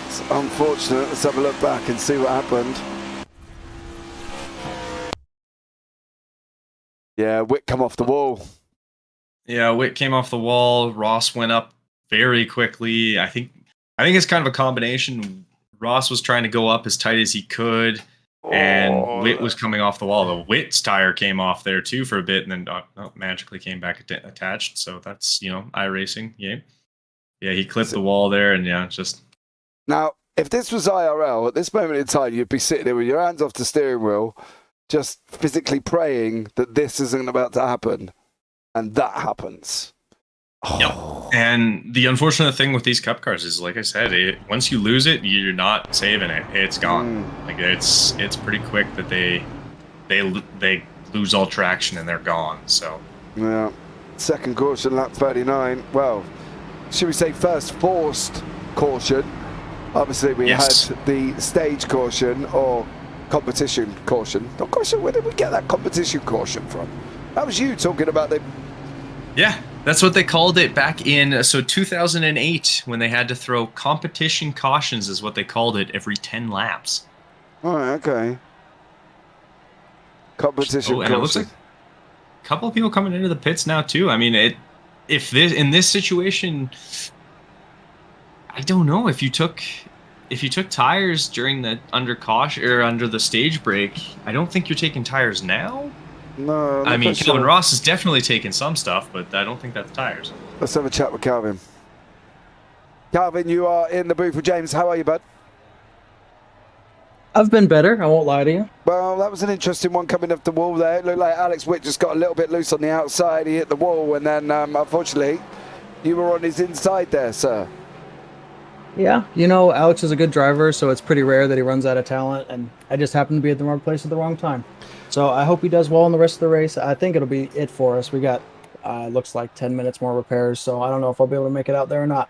It's unfortunate. Let's have a look back and see what happened. Yeah, Witt come off the wall. Yeah, Witt came off the wall. Ross went up very quickly. I think it's kind of a combination. Ross was trying to go up as tight as he could, and Witt was coming off the wall. The Witt's tire came off there too for a bit, and then magically came back attached. So that's, iRacing. Yeah, he clipped the wall there, and just. Now, if this was IRL, at this moment in time, you'd be sitting there with your hands off the steering wheel, just physically praying that this isn't about to happen, and that happens. Yep. And the unfortunate thing with these cup cars is, like I said, once you lose it, you're not saving it. It's gone. Like it's pretty quick that they lose all traction and they're gone. So yeah, second caution, lap 39. Well, should we say, first forced caution. Obviously, we had the stage caution or competition caution. Not quite sure where did we get that competition caution from? That was you talking about the... Yeah, that's what they called it back in 2008 when they had to throw competition cautions is what they called it every 10 laps. All right, okay. Competition and it looks like a couple of people coming into the pits now too. I mean, in this situation, I don't know if you took tires during the under caution or under the stage break. I don't think you're taking tires now. No, I mean, Calvin Ross is definitely taking some stuff, but I don't think that's tires. Let's have a chat with Calvin. Calvin, you are in the booth with James. How are you, bud? I've been better, I won't lie to you. Well, that was an interesting one coming off the wall there. It looked like Alex Witt just got a little bit loose on the outside. He hit the wall, and then, unfortunately, you were on his inside there, sir. Yeah, you know, Alex is a good driver, so it's pretty rare that he runs out of talent, and I just happened to be at the wrong place at the wrong time. So I hope he does well in the rest of the race. I think it'll be it for us. We got, looks like 10 minutes more repairs, so I don't know if I'll be able to make it out there or not.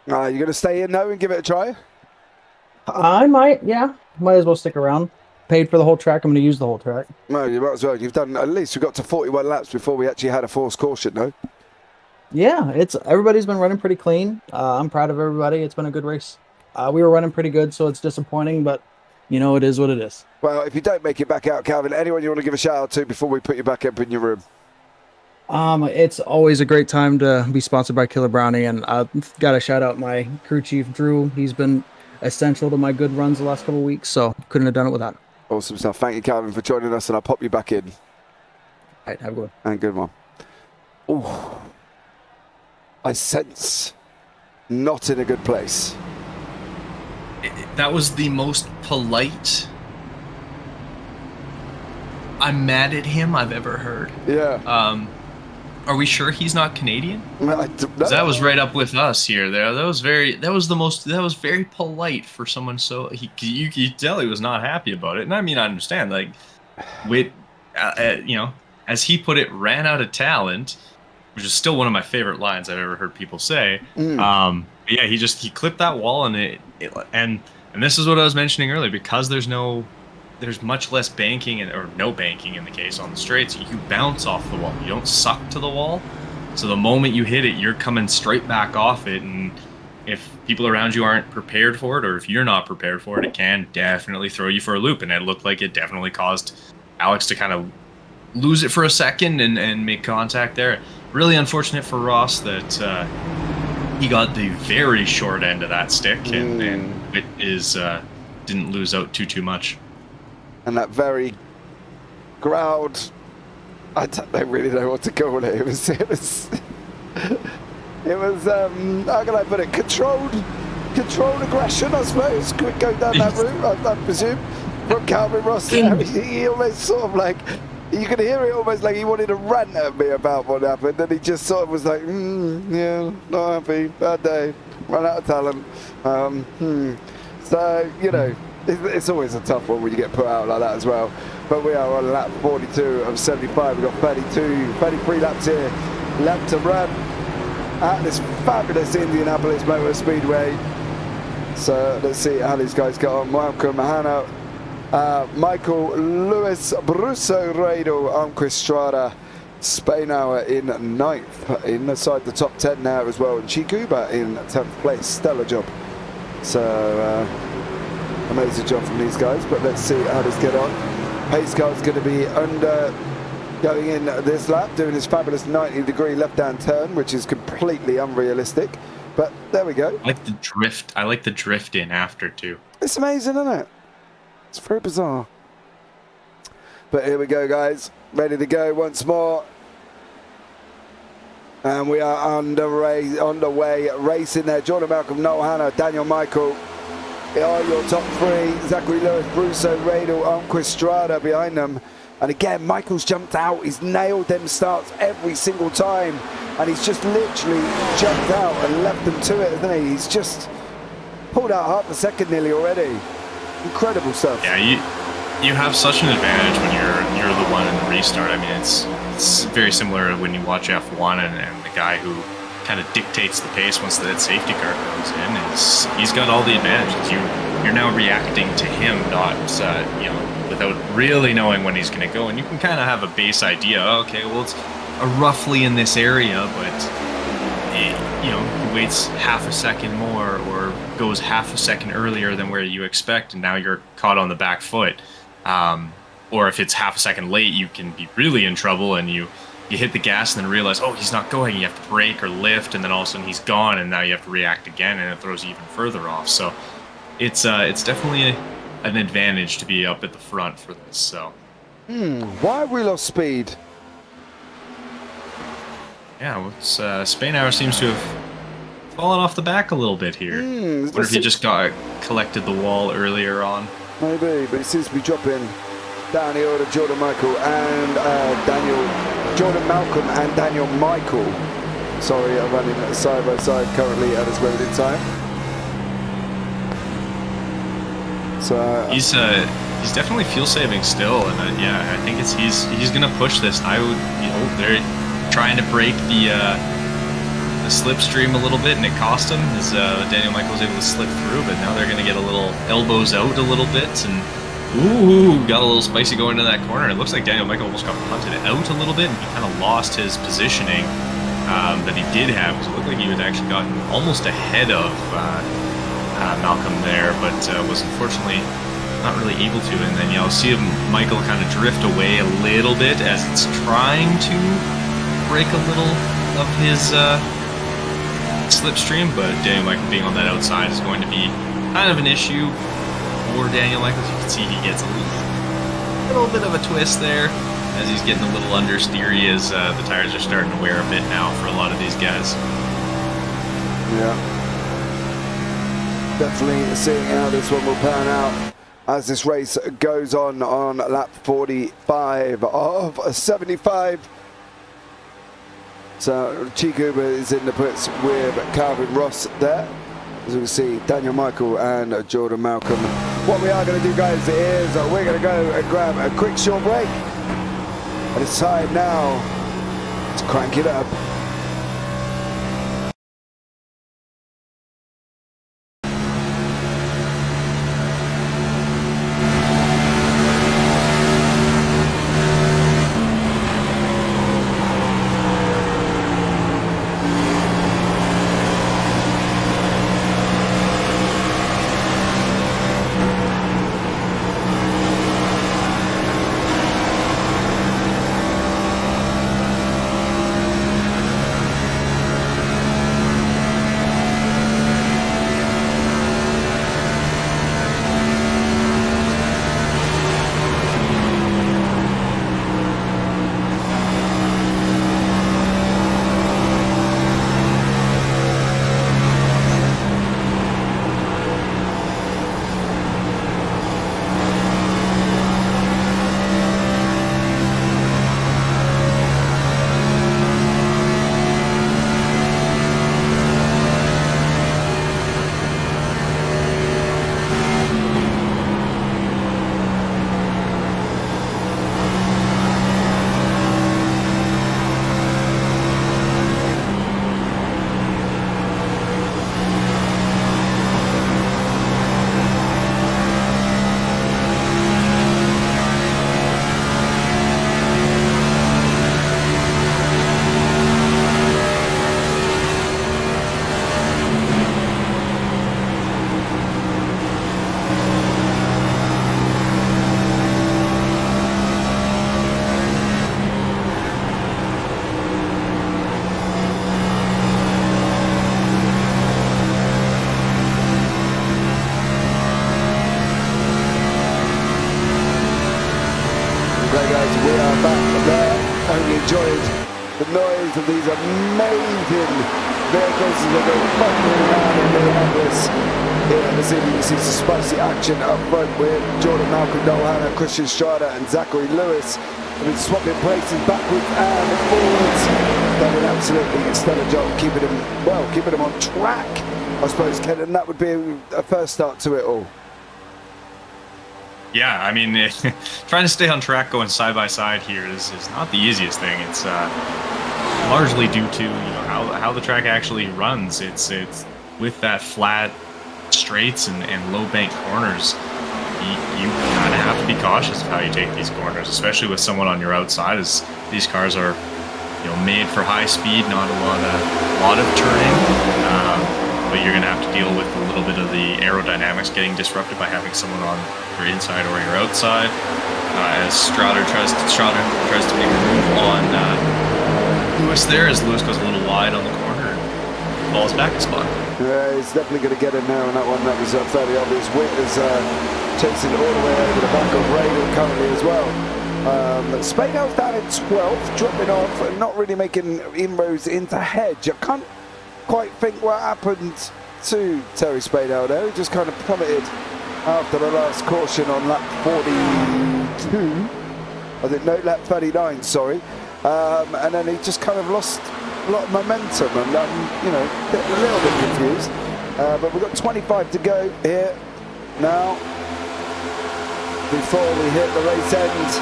You going to stay in, though, and give it a try? I might, yeah. Might as well stick around. Paid for the whole track, I'm going to use the whole track. No, you might as well. You've done, at least we got to 41 laps before we actually had a forced caution, though. Yeah, everybody's been running pretty clean. I'm proud of everybody. It's been a good race. We were running pretty good, so it's disappointing, but you know, it is what it is. Well, if you don't make it back out, Calvin, anyone you want to give a shout out to before we put you back up in your room? It's always a great time to be sponsored by Killer Brownie, and I've got to shout out my crew chief, Drew. He's been essential to my good runs the last couple of weeks, so couldn't have done it without him. Awesome stuff. Thank you, Calvin, for joining us, and I'll pop you back in. All right, have a good one. And good one. Ooh. I sense not in a good place. That was the most polite "I'm mad at him" I've ever heard. Yeah. Are we sure he's not Canadian? No. That was right up with us here. That was very polite for someone. So you could tell he was not happy about it. And I mean, I understand. Like, Witt, you know, as he put it, ran out of talent, which is still one of my favorite lines I've ever heard people say. Yeah, he clipped that wall, and and this is what I was mentioning earlier. Because there's much less banking or no banking in the case on the straights. You bounce off the wall. You don't suck to the wall. So the moment you hit it, you're coming straight back off it. And if people around you aren't prepared for it, or if you're not prepared for it, it can definitely throw you for a loop. And it looked like it definitely caused Alex to kind of lose it for a second and make contact there. Really unfortunate for Ross that he got the very short end of that stick, and it didn't lose out too much. And that very crowd, I don't really know what to call it. It was how can I put it? Controlled aggression, I suppose. Could go down that route, I presume. From Calvin Ross, he almost sort of like, you could hear it almost like he wanted to rant at me about what happened, and he just sort of was like, yeah, not happy, bad day, run out of talent. So, you know, it's always a tough one when you get put out like that as well. But we are on lap 42 of 75. We've got 33 laps here left to run at this fabulous Indianapolis Motor Speedway. So let's see how these guys get on. Welcome, Hannah, Michael, Lewis, Brusso, Reidel, Enquires, Spainauer in 9th, inside the top 10 now as well, and Chikuba in 10th place. Stellar job. So amazing job from these guys, but let's see how this get on. Pace car's going to be under going in this lap, doing his fabulous 90-degree left-hand turn, which is completely unrealistic, but there we go. I like the drift. I like the drift in after too. It's amazing, isn't it? It's very bizarre. But here we go, guys. Ready to go once more. And we are underway racing there. Jordan Malcolm, Noel Hannah, Daniel Michael are your top three. Zachary Lewis, Brusso, Reidel, Enquires behind them. And again, Michael's jumped out. He's nailed them starts every single time. And he's just literally jumped out and left them to it, hasn't he? He's just pulled out half a second nearly already. Incredible stuff. Yeah, you have such an advantage when you're the one in the restart. I mean, it's very similar when you watch F1 and the guy who kind of dictates the pace once that safety car comes in. He's got all the advantages. You're now reacting to him, not without really knowing when he's going to go. And you can kind of have a base idea. Okay, well, it's roughly in this area, but he waits half a second more or goes half a second earlier than where you expect, and now you're caught on the back foot. Or if it's half a second late, you can be really in trouble, and you hit the gas and then realize, oh, he's not going. You have to brake or lift, and then all of a sudden he's gone, and now you have to react again, and it throws you even further off. So it's definitely an advantage to be up at the front for this. So why have we lost speed? Yeah, Spainhour seems to have fallen off the back a little bit here. Wonder if he just collected the wall earlier on. Maybe, but it seems to be dropping down here to Jordan Malcolm and Daniel Michael. Sorry, I'm running side by side currently at this moment in time. So he's definitely fuel saving still, and I think he's gonna push this. I would, they're trying to break the slipstream a little bit, and it cost him as Daniel Michael was able to slip through. But now they're gonna get a little elbows out a little bit, and got a little spicy going into that corner. It looks like Daniel Michael almost got punted out a little bit, and he kind of lost his positioning that he did have, because it looked like he had actually gotten almost ahead of Malcolm there, but was unfortunately not really able to. And then you'll see Michael kind of drift away a little bit as it's trying to break a little of his slipstream, but Daniel Michael being on that outside is going to be kind of an issue for Daniel Michael. As you can see, he gets a little bit of a twist there as he's getting a little understeery, as the tires are starting to wear a bit now for a lot of these guys. Yeah, definitely seeing how this one will pan out as this race goes on lap 45 of 75. So Chico is in the pits with Calvin Ross there. As we can see, Daniel Michael and Jordan Malcolm. What we are going to do, guys, is we're going to go and grab a quick short break. And it's time now to crank it up. Enjoyed the noise of these amazing vehicles as they go bumping around in Indianapolis. Here this evening you see some spicy action up front with Jordan Malcolm, Noel Hanna, Christian Strada and Zachary Lewis. They've been swapping places backwards and forwards. Done an absolutely stellar job keeping him on track, I suppose, Kenton. That would be a first start to it all. Yeah, I mean, trying to stay on track going side by side here is not the easiest thing. It's largely due to how the track actually runs. It's with that flat straights and low bank corners. You kind of have to be cautious of how you take these corners, especially with someone on your outside, as these cars are, made for high speed, not a lot of turning. But you're going to have to deal with a little bit of the aerodynamics getting disrupted by having someone on your inside or your outside. As Strouder tries to make a move on Lewis there, as Lewis goes a little wide on the corner and falls back a spot. Yeah, he's definitely going to get in there on that one. That was fairly obvious. Witt is chasing all the way over the back of Radel currently as well. Spadale's down in 12th, dropping off and not really making inroads into Hedge. I can't quite think what happened to Terry Spadale there. He just kind of plummeted after the last caution on lap 42. I think, no, lap 39, sorry. And then he just kind of lost a lot of momentum and, a little bit confused. But we've got 25 to go here now before we hit the race end.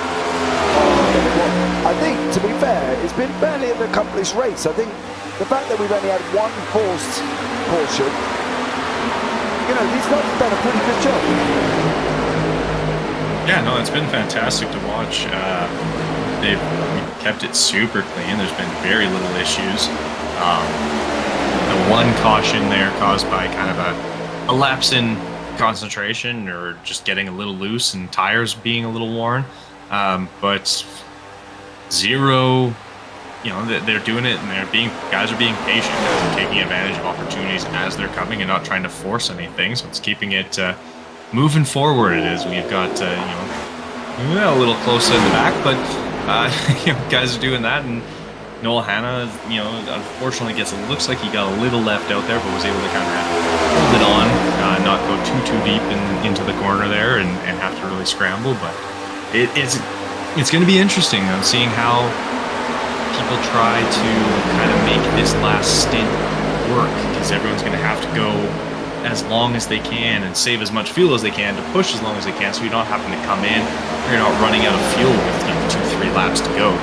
I think, to be fair, it's been fairly an accomplished race. I think the fact that we've only had one forced caution, these guys have done a pretty good job. Yeah, no, it's been fantastic to watch. They've kept it super clean. There's been very little issues. The one caution there caused by kind of a lapse in concentration or just getting a little loose and tires being a little worn. But zero, they're doing it and guys are being patient. Guys are taking advantage of opportunities as they're coming and not trying to force anything. So it's keeping it moving forward. It is. We've got, a little closer in the back, but, guys are doing that. And Noel Hanna, unfortunately looks like he got a little left out there, but was able to kind of hold it on, not go too deep into the corner there and have to really scramble. But it's going to be interesting though, seeing how people try to kind of make this last stint work, because everyone's going to have to go as long as they can and save as much fuel as they can to push as long as they can, so you're not having to come in, you're not running out of fuel with 2-3 laps to go.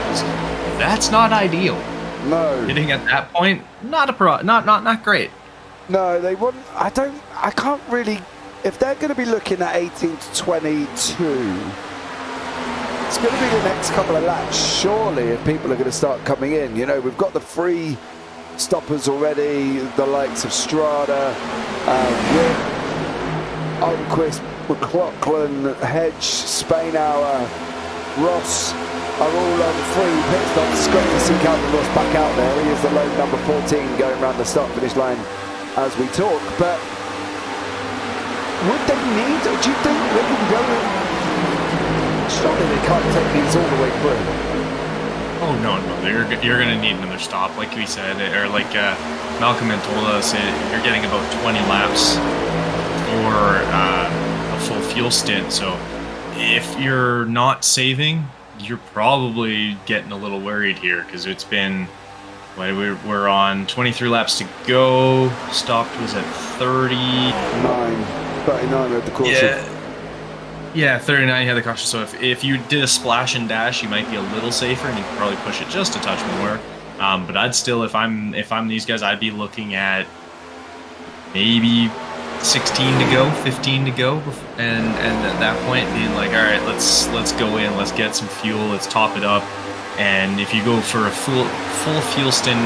That's not ideal. No. Hitting at that point, not great. No, they wouldn't. I can't really. If they're going to be looking at 18 to 22, it's going to be the next couple of laps, surely, if people are going to start coming in. We've got the free stoppers already, the likes of Strada, Witt, Almquist, McLaughlin, Hedge, Spainhour, Ross are all on free pit stops. Great to see Calvin Ross back out there. He is the lone number 14 going around the start-finish line as we talk. But would they need, do you think they can go in? Surely they can't take these all the way through. Oh, no. You're going to need another stop, like we said, or like Malcolm had told us, you're getting about 20 laps for a full fuel stint. So if you're not saving, you're probably getting a little worried here, because it's been, we're on 23 laps to go. Stopped was at 39 at the caution. Yeah, 39 had the caution. So if you did a splash and dash, you might be a little safer, and you could probably push it just a touch more. But I'd still, if I'm these guys, I'd be looking at maybe 16 to go, 15 to go, and at that point being like, all right, let's go in, let's get some fuel, let's top it up. And if you go for a full fuel stint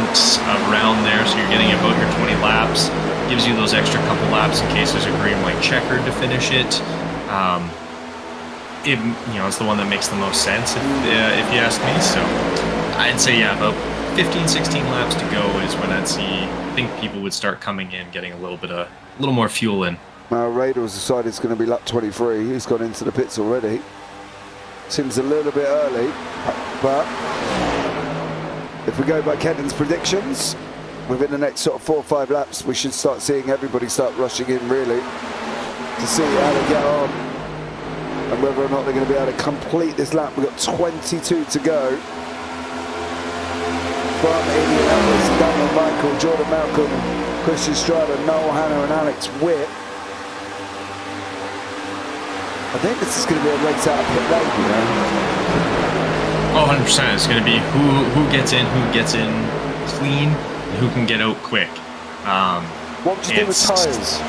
around there, so you're getting about your 20 laps, gives you those extra couple laps in case there's a green white checkered to finish it. It's the one that makes the most sense if you ask me. So I'd say about 15, 16 laps to go is when I think people would start coming in, getting a little more fuel in. Radar's decided it's going to be lap 23. He's gone into the pits already. Seems a little bit early, but if we go by Kenton's predictions, within the next sort of 4 or 5 laps, we should start seeing everybody start rushing in really to see how they get on and whether or not they're going to be able to complete this lap. We've got 22 to go. From Indianapolis, Daniel Michael, Jordan Malcolm, Christian Strada, Noel Hanna and Alex Witt. I think this is going to be a race out of pit lane, Oh, 100%. It's going to be who gets in clean who can get out quick. What would you do with tyres?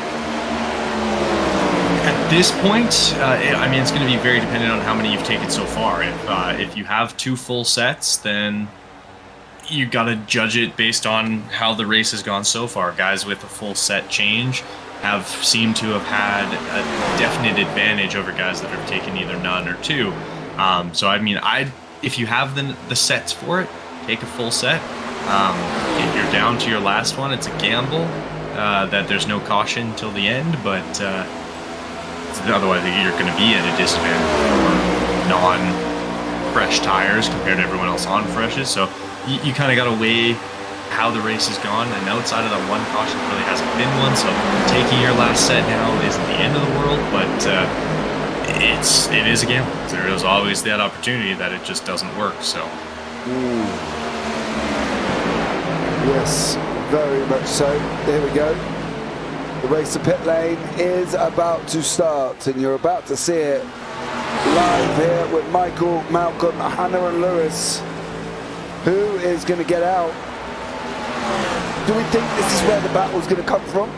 At this point, I mean, it's going to be very dependent on how many you've taken so far. If you have 2 full sets, then you got to judge it based on how the race has gone so far. Guys with a full set change have seemed to have had a definite advantage over guys that have taken either none or 2. So I mean, if you have the sets for it, take a full set. If you're down to your last one, it's a gamble that there's no caution till the end, but otherwise you're going to be at a disadvantage for non-fresh tires compared to everyone else on freshes. So you kind of got to weigh how the race has gone, and outside of that one caution, there really hasn't been one. So taking your last set now isn't the end of the world, but it is a gamble. There is always that opportunity that it just doesn't work. So. Yes, very much so. Here we go. The race to pit lane is about to start, and you're about to see it live here with Michael, Malcolm, Hannah and Lewis. Who is going to get out? Do we think this is where the battle's going to come from?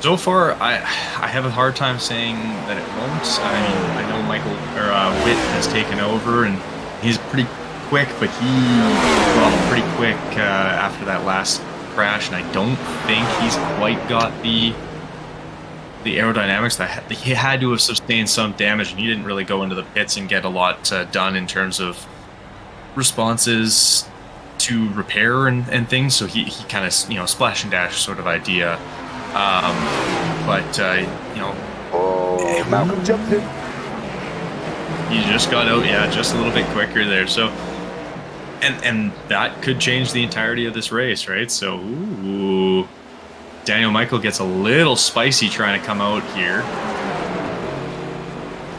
So far, I have a hard time saying that it won't. I mean, I know Michael or Witt has taken over, and he's pretty quick, but he dropped pretty quick after that last crash, and I don't think he's quite got the aerodynamics that he had to have sustained some damage, and he didn't really go into the pits and get a lot done in terms of responses to repair and things. So he kind of splash and dash sort of idea. Malcolm jumped in. He just got out, just a little bit quicker there. So, and that could change the entirety of this race, right? So, Daniel Michael gets a little spicy trying to come out here.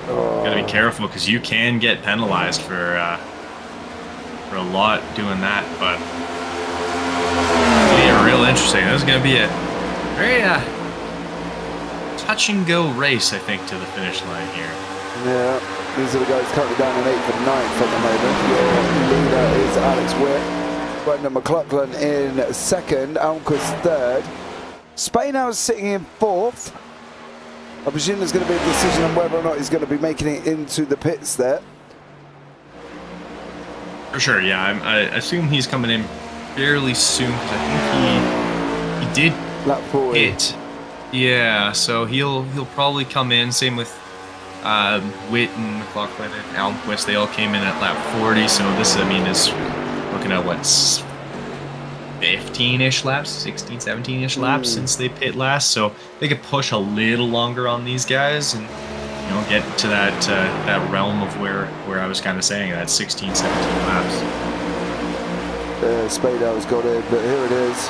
Gotta be careful because you can get penalized for a lot doing that. But it'll be real interesting. This is gonna be a very touch and go race, I think, to the finish line here. Yeah. These are the guys currently down in 8th and 9th at the moment. Your leader is Alex Witt. Brendan McLaughlin in 2nd, Almquist 3rd. Spainhouse sitting in 4th. I presume there's going to be a decision on whether or not he's going to be making it into the pits there. For sure, yeah. I assume he's coming in fairly soon because I think he did lap 40. hit. Yeah, so he'll probably come in. Same with Witt and McLaughlin and Almquist. They all came in at lap 40. So this, I mean, is looking at what, 15-ish laps, 16, 17-ish laps since they pit last. So they could push a little longer on these guys and get to that realm of where I was kind of saying that 16, 17 laps. Spado's got in, but here it is.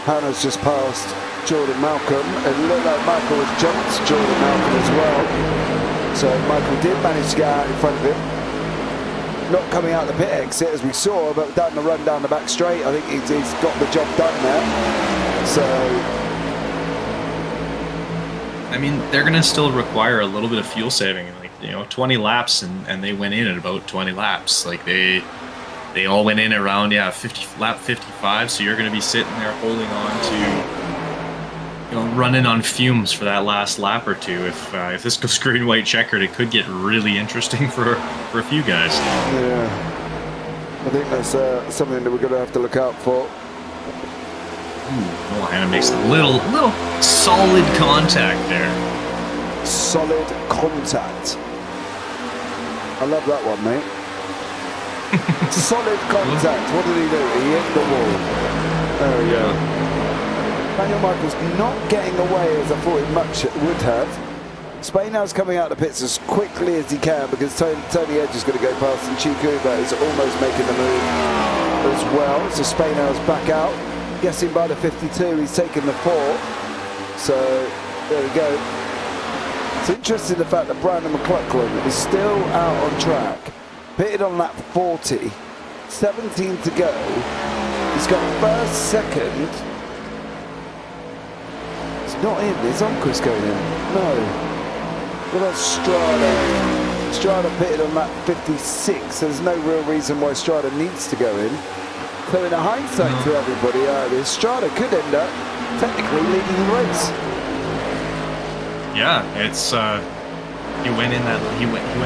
Hannah's just passed Jordan Malcolm, and it looked like Michael has jumped Jordan Malcolm as well. So Michael did manage to get out in front of him. Not coming out the pit exit as we saw, but down the run down the back straight, I think he's got the job done there. So, I mean, they're going to still require a little bit of fuel saving, like 20 laps, and they went in at about 20 laps. Like they all went in around lap 55. So you're going to be sitting there holding on to, running on fumes for that last lap or two. If this goes green white checkered, it could get really interesting for a few guys. Yeah, I think that's something that we're going to have to look out for. Well, Hannah makes a little solid contact there. Solid contact. I love that one, mate. Solid contact. What did he do? He hit the wall. There we go. Daniel Michael's not getting away as I thought he much would have. Spainow's coming out of the pits as quickly as he can because Tony Edge is going to go past, and Chikuba is almost making the move as well. So Spainow's back out. Guessing by the 52, he's taken the 4. So there we go. It's interesting the fact that Brandon McLaughlin is still out on track. Pitted on lap 40, 17 to go. He's got first, second. He's not in. Is Almquist going in? No. What about Strada? Strada pitted on lap 56. There's no real reason why Strada needs to go in. So in a hindsight to everybody, Strada could end up technically leading the race. Yeah, it's he went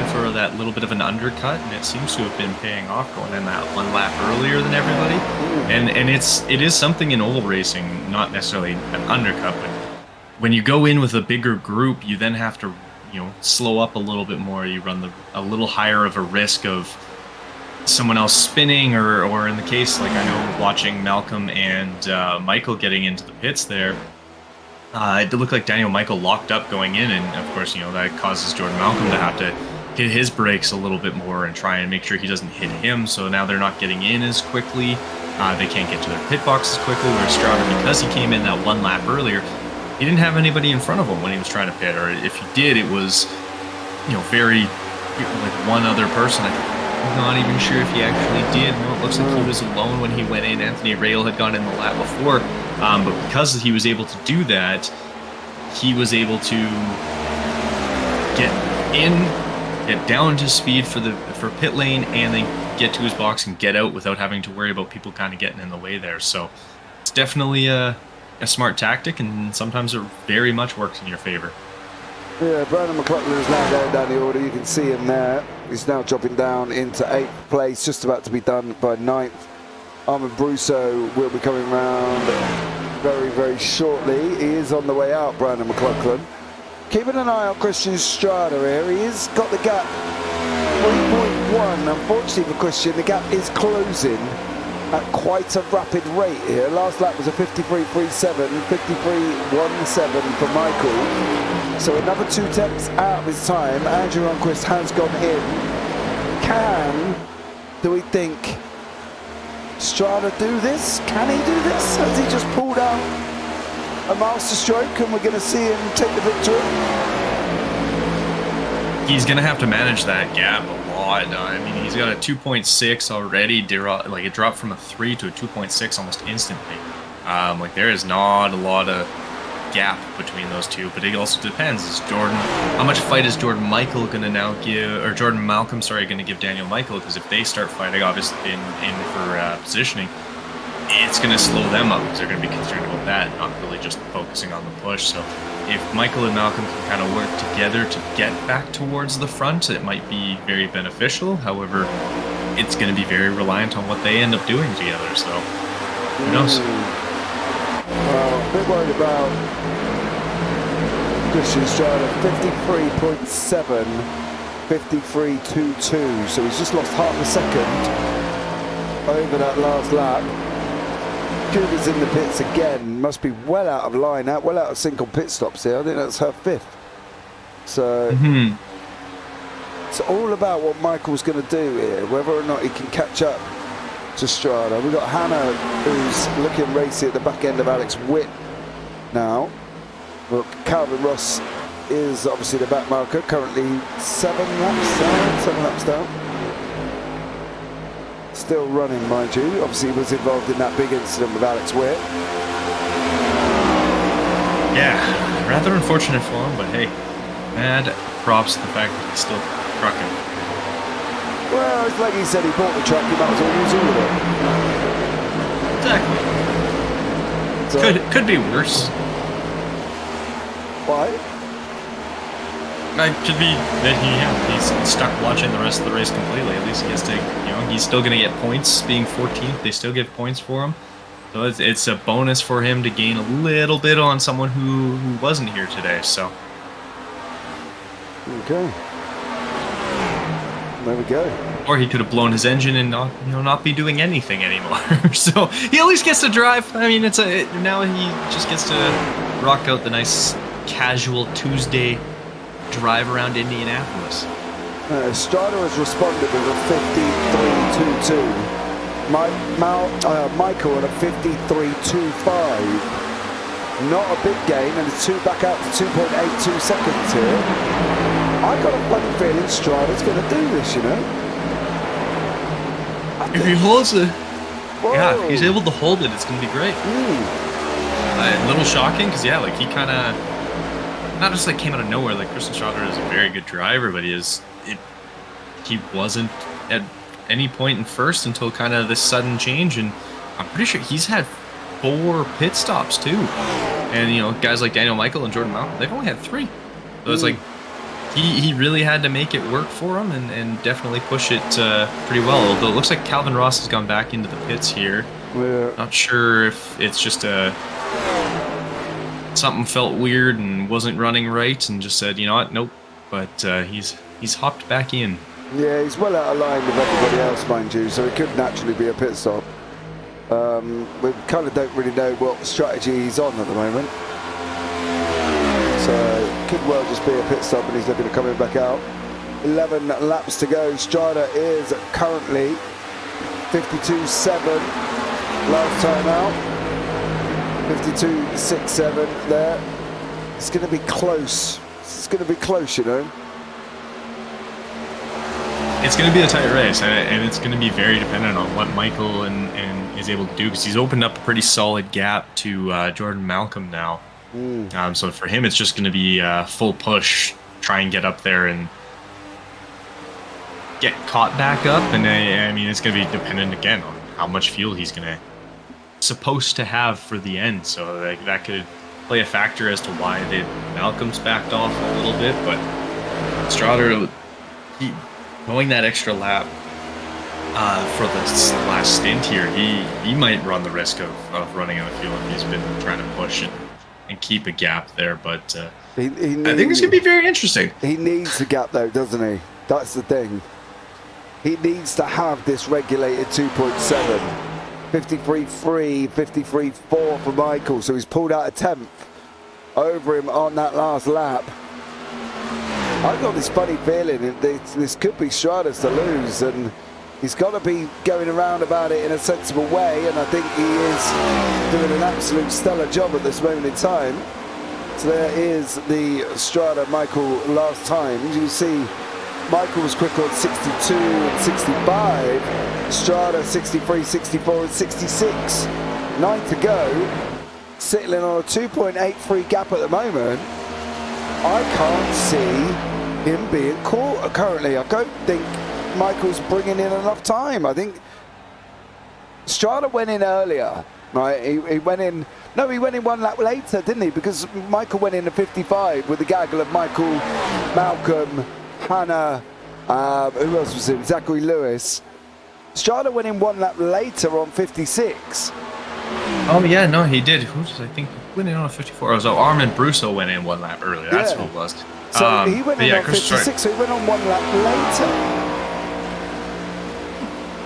for that little bit of an undercut, and it seems to have been paying off going in that one lap earlier than everybody. And it is something in oval racing, not necessarily an undercut, but when you go in with a bigger group, you then have to, slow up a little bit more. You run a little higher of a risk of someone else spinning, or in the case, like I know watching Malcolm and Michael getting into the pits there, it looked like Daniel Michael locked up going in, and of course, that causes Jordan Malcolm to have to hit his brakes a little bit more and try and make sure he doesn't hit him, so now they're not getting in as quickly. They can't get to their pit box as quickly, where Strada, because he came in that one lap earlier, he didn't have anybody in front of him when he was trying to pit, or if he did, it was, very, like one other person. I'm not even sure if he actually did. No, it looks like he was alone when he went in. Anthony Rail had gone in the lap before, but because he was able to do that, he was able to get down to speed for pit lane, and then get to his box and get out without having to worry about people kind of getting in the way there. So it's definitely a smart tactic, and sometimes it very much works in your favor. Yeah, Brandon McLaughlin is now going down the order. You can see him there. He's now dropping down into 8th place, just about to be done by 9th. Armin Brusso will be coming round very, very shortly. He is on the way out, Brandon McLaughlin. Keeping an eye on Christian Strada here. He has got the gap 3.1. Unfortunately for Christian, the gap is closing at quite a rapid rate here. Last lap was a 53.37, 53.17 for Michael. So another 2 tenths out of his time. Andrew Lundqvist has gone in. Do we think Strada do this? Can he do this? Has he just pulled out a master stroke and we're going to see him take the victory? He's going to have to manage that gap a lot. I mean, he's got a 2.6 already. Like, it dropped from a 3 to a 2.6 almost instantly. Like, there is not a lot of gap between those two, but it also depends. How much fight is Jordan Malcolm going to give Daniel Michael? Because if they start fighting, obviously in for positioning, it's going to slow them up, because they're going to be concerned about that, not really just focusing on the push. So if Michael and Malcolm can kind of work together to get back towards the front, it might be very beneficial. However, it's going to be very reliant on what they end up doing together, so who knows? Well, a bit worried about Christian Strada. 53.7, 53.22, so he's just lost half a second over that last lap. Cougar's in the pits again, must be well out of line, well out of sync on pit stops here. I think that's her 5th. So it's all about what Michael's going to do here, whether or not he can catch up to Strada. We've got Hannah, who's looking racy at the back end of Alex Witt now. Look, Calvin Ross is obviously the back marker, currently 7 laps down. Still running, mind you. Obviously, he was involved in that big incident with Alex Witt. Yeah, rather unfortunate for him, but hey, mad props to the fact that he's still trucking. Well, it's like he said, he bought the truck, he might as well use all of it. Exactly. So, could be worse. Why? It could be that he's stuck watching the rest of the race completely. At least he gets to, he's still going to get points being 14th. They still give points for him. So it's a bonus for him to gain a little bit on someone who wasn't here today. So. Okay. There we go. Or he could have blown his engine and not be doing anything anymore. So he at least gets to drive. I mean, now he just gets to rock out the nice casual Tuesday drive around Indianapolis. Strada has responded with a 53.22. Michael at a 53.25. Not a big gain, and it's 2 back out to 2.82 seconds here. I got a funny feeling Strada's going to do this, If he holds it, yeah, if he's able to hold it, it's going to be great. A little shocking, because he kind of not just came out of nowhere. Like, Christian Strada is a very good driver, but he wasn't at any point in first until kind of this sudden change, and I'm pretty sure he's had 4 pit stops too. And, you know, guys like Daniel Michael and Jordan Malcolm, they've only had 3. So it's like he really had to make it work for him and definitely push it pretty well. Although it looks like Calvin Ross has gone back into the pits here. Yeah. Not sure if it's just something felt weird and wasn't running right and just said, you know what, nope. But he's hopped back in. Yeah, he's well out of line with everybody else, mind you, so it could naturally be a pit stop. We kind of don't really know what strategy he's on at the moment. So it could well just be a pit stop and he's looking at coming back out. 11 laps to go. Strada is currently 52.7 last time out. 52.67 there. It's going to be close. It's going to be close, you know. It's going to be a tight race, and it's going to be very dependent on what Michael and is able to do, because he's opened up a pretty solid gap to Jordan Malcolm now. So for him, it's just going to be full push, try and get up there and get caught back up. And I mean, it's going to be dependent again on how much fuel he's supposed to have for the end. So that could play a factor as to why Malcolm's backed off a little bit, but Strada, going that extra lap for this last stint here, he might run the risk of running out of fuel if he's been trying to push and keep a gap there. But I think it's going to be very interesting. He needs the gap though, doesn't he? That's the thing. He needs to have this regulated 2.7. 53.3, 53.4 for Michael, so he's pulled out a 10th over him on that last lap. I've got this funny feeling that this could be Strada's to lose, and he's got to be going around about it in a sensible way, and I think he is doing an absolute stellar job at this moment in time. So there is the Strada Michael last time. You see Michael was quicker on 62 and 65, Strada 63, 64 and 66. 9 to go, settling on a 2.83 gap at the moment. I can't see him being caught currently. I don't think Michael's bringing in enough time. I think Strada went in earlier, right? He went in, no, he went in 1 lap later, didn't he? Because Michael went in at 55 with the gaggle of Michael, Malcolm, Hannah, who else was in? Zachary Lewis. Strada went in 1 lap later on 56. Oh yeah, no, he did. Who did I think went in on 54? Oh, so Armin Brusso went in 1 lap earlier. That's who it was. So he went in on 56, so he went on 1 lap later.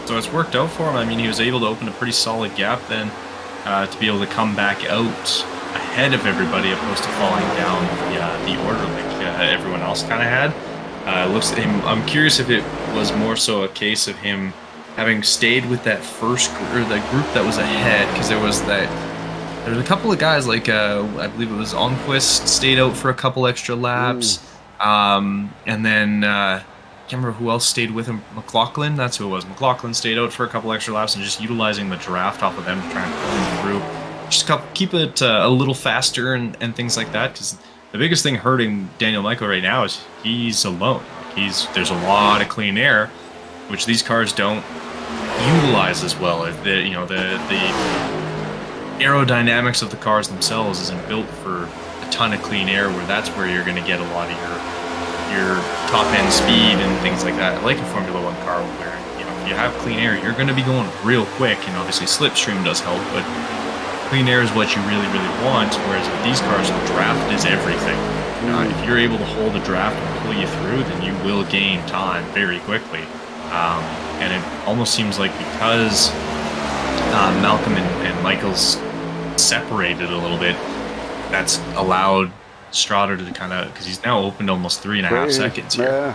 So it's worked out for him. I mean, he was able to open a pretty solid gap then to be able to come back out ahead of everybody, opposed to falling down the order like everyone else kind of had. Looks at him. I'm curious if it was more so a case of him having stayed with that first or that group that was ahead, because there was a couple of guys like I believe it was Onquist stayed out for a couple extra laps, and then I can't remember who else stayed with him. McLaughlin, that's who it was. McLaughlin stayed out for a couple extra laps and just utilizing the draft off of them to try and pull him through. Just keep it a little faster and things like that, because the biggest thing hurting Daniel Michael right now is he's alone. There's a lot of clean air, which these cars don't utilize as well. The aerodynamics of the cars themselves isn't built for a ton of clean air, where that's where you're going to get a lot of your top end speed and things like that. Like a Formula One car, where if you have clean air, you're going to be going real quick, and obviously slipstream does help, but clean air is what you really, really want. Whereas with these cars, the draft is everything. If you're able to hold a draft and pull you through, then you will gain time very quickly. And it almost seems like because Malcolm and Michael's separated a little bit, that's allowed Strada to kind of, because he's now opened almost 3.5 seconds here. Yeah,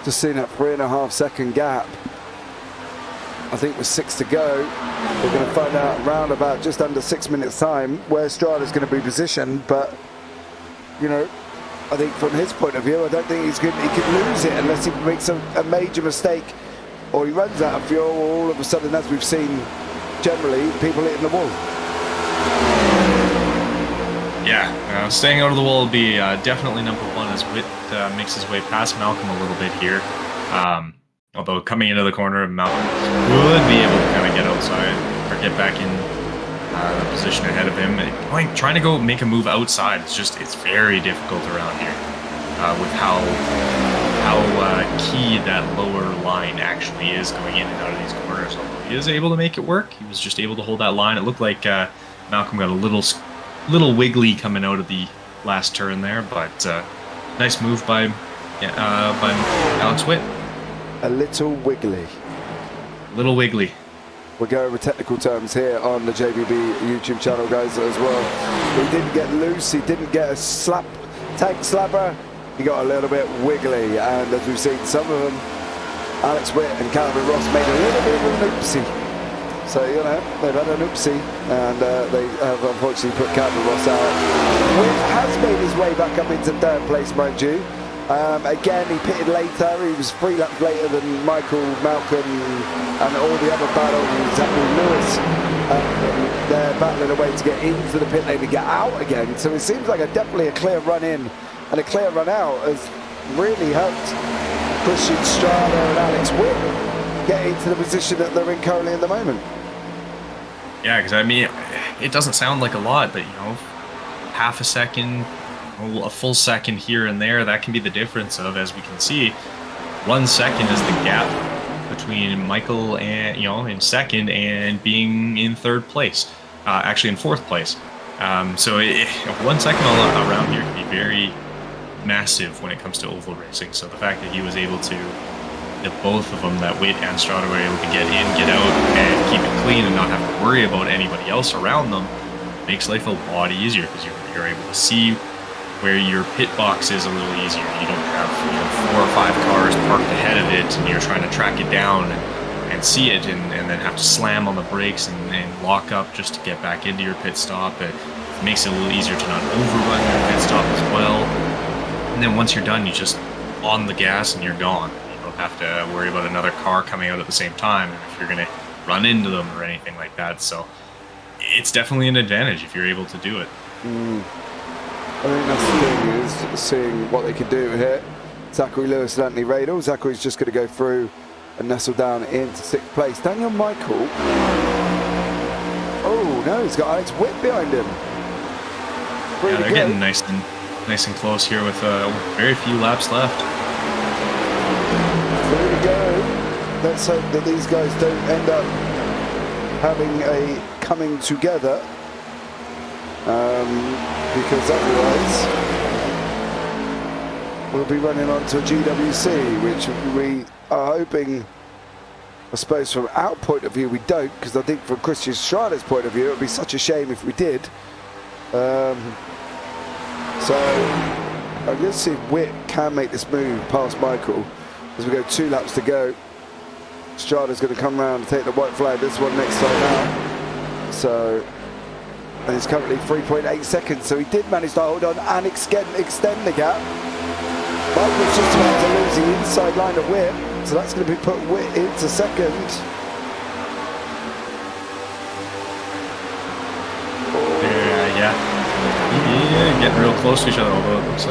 just seeing that 3.5 second gap. I think with 6 to go, we're going to find out around about just under 6 minutes time where Strada's going to be positioned. But I think from his point of view, I don't think he can lose it unless he makes a major mistake or he runs out of fuel, or all of a sudden, as we've seen generally, people hitting the wall. Yeah, staying out of the wall will be definitely number one as Witt makes his way past Malcolm a little bit here. Although coming into the corner, Malcolm would be able to kind of get outside. or get back in the position ahead of him. Trying to go make a move outside, it's very difficult around here with how key that lower line actually is going in and out of these corners. Although he is able to make it work, he was just able to hold that line. It looked like Malcolm got a little wiggly coming out of the last turn there, but nice move by Alex Witt. A little wiggly. Little wiggly. We're going with technical terms here on the JPB YouTube channel, guys, as well. He didn't get loose, he didn't get a tank slapper, he got a little bit wiggly, and as we've seen, some of them, Alex Witt and Calvin Ross made a little bit of an oopsie. So, you know, they've had an oopsie, and they have unfortunately put Calvin Ross out. Witt has made his way back up into third place, mind you. Again, he pitted later. He was 3 laps later than Michael, Malcolm, and all the other battles. Zachary Lewis, they're battling away to get into the pit lane to get out again. So it seems like definitely a clear run in and a clear run out has really helped Christian Strada and Alex Witt get into the position that they're in currently at the moment. Yeah, because I mean, it doesn't sound like a lot, but you know, half a second, a full second here and there, that can be the difference of, as we can see, 1 second is the gap between Michael and, you know, in second and being in third place, actually in fourth place. So 1 second around here can be very massive when it comes to oval racing. So the fact that he was able to, that both of them, that Witt and Strada, were able to get in, get out, and keep it clean and not have to worry about anybody else around them, makes life a lot easier, because you're able to see where your pit box is a little easier. You don't have, you know, 4 or 5 cars parked ahead of it, and you're trying to track it down and see it, and then have to slam on the brakes and lock up just to get back into your pit stop. It makes it a little easier to not overrun your pit stop as well. And then once you're done, you just on the gas and you're gone. You don't have to worry about another car coming out at the same time if you're going to run into them or anything like that. So it's definitely an advantage if you're able to do it. I think that's the thing, is seeing what they can do here. Zachary Lewis and Anthony Radel. Zachary's just going to go through and nestle down into 6th place. Daniel Michael. Oh no, he's got Alex Witt behind him. Yeah, they're getting nice and close here with very few laps left. There we go. Let's hope that these guys don't end up having a coming together. Because otherwise we'll be running on to a GWC, which we are hoping, I suppose from our point of view we don't, because I think from Christian Strada's point of view it would be such a shame if we did. So let's see if Witt can make this move past Michael as we go 2 laps to go. Strada's going to come around and take the white flag this one next time out. So, and it's currently 3.8 seconds, so he did manage to hold on and extend the gap. Michael's just about to lose the inside line of Witt, so that's going to be put Witt into second. Yeah, getting real close to each other, although it looks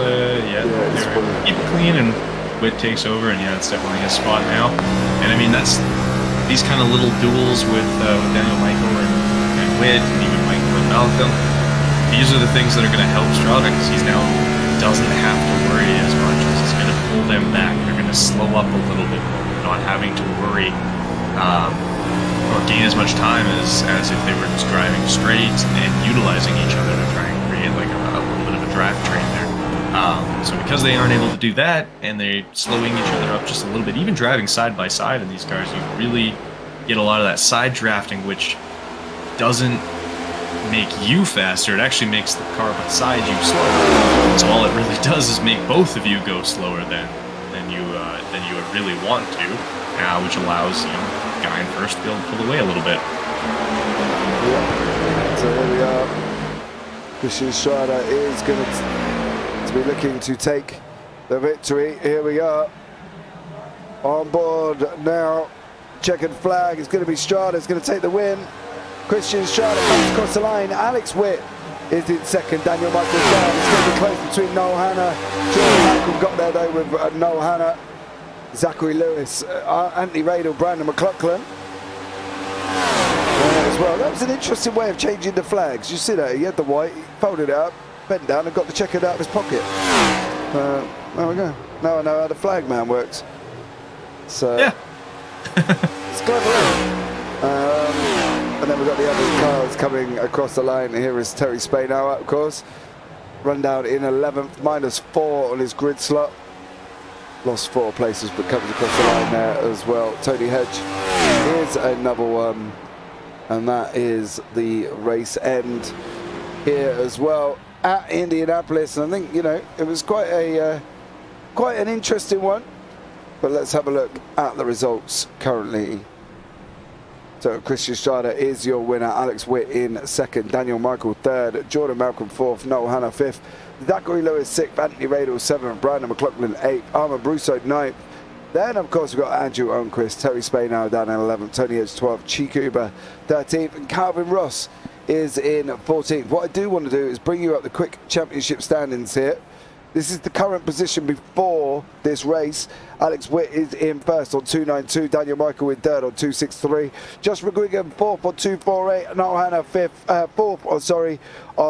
keep it clean, and Witt takes over, and yeah, it's definitely his spot now. And I mean, that's these kind of little duels with Daniel Michael and Witt, and even Michael and Malcolm. These are the things that are going to help Strada, because he's now doesn't have to worry as much. It's going to pull them back. They're going to slow up a little bit more, not having to worry or gain as much time as if they were just driving straight and utilizing each other to try and create like a little bit of a drivetrain there. So because they aren't able to do that, and they're slowing each other up just a little bit, even driving side by side in these cars, you really get a lot of that side drafting, which doesn't make you faster. It actually makes the car beside you slower. So all it really does is make both of you go slower than you would really want to, which allows, you know, guy in first to be able to pull away a little bit. Yeah. So here we are. Christian Strada is going to be looking to take the victory. Here we are. On board now. Checkered flag. It's going to be Strada. It's going to take the win. Christian Strada comes across the line. Alex Witt is in second. Daniel Michael down. It's going to be close between Noel Hanna. Jordan Michael got there though with Noel Hanna. Zachary Lewis, Anthony Radel, Brandon McLaughlin. There's as well. That was an interesting way of changing the flags. You see that? He had the white, he folded it up, bent down and got the checkered out of his pocket. There we go. Now I know how the flag man works. So yeah. It's clever. And then we've got the other cars coming across the line. Here is Terry Spainhour, of course. Run down in 11th, -4 on his grid slot. Lost 4 places, but comes across the line there as well. Tony Hedge is another one. And that is the race end here as well at Indianapolis. And I think, you know, it was quite an interesting one. But let's have a look at the results currently. So Christian Strada is your winner. Alex Witt in second. Daniel Michael third. Jordan Malcolm fourth. Noel Hanna fifth. Zachary Lewis sixth. Anthony Radel seventh. Brandon McLaughlin eighth. Armand Brousseau ninth. Then, of course, we've got Andrew Unquist, Terry Spainhour down in 11th. Tony Edge 12th. Chikuba 13th. And Calvin Ross is in 14th. What I do want to do is bring you up the quick championship standings here. This is the current position before this race. Alex Witt is in first on 292. Daniel Michael in third on 263. Josh McGuigan fourth on 248. Noel Hanna fourth on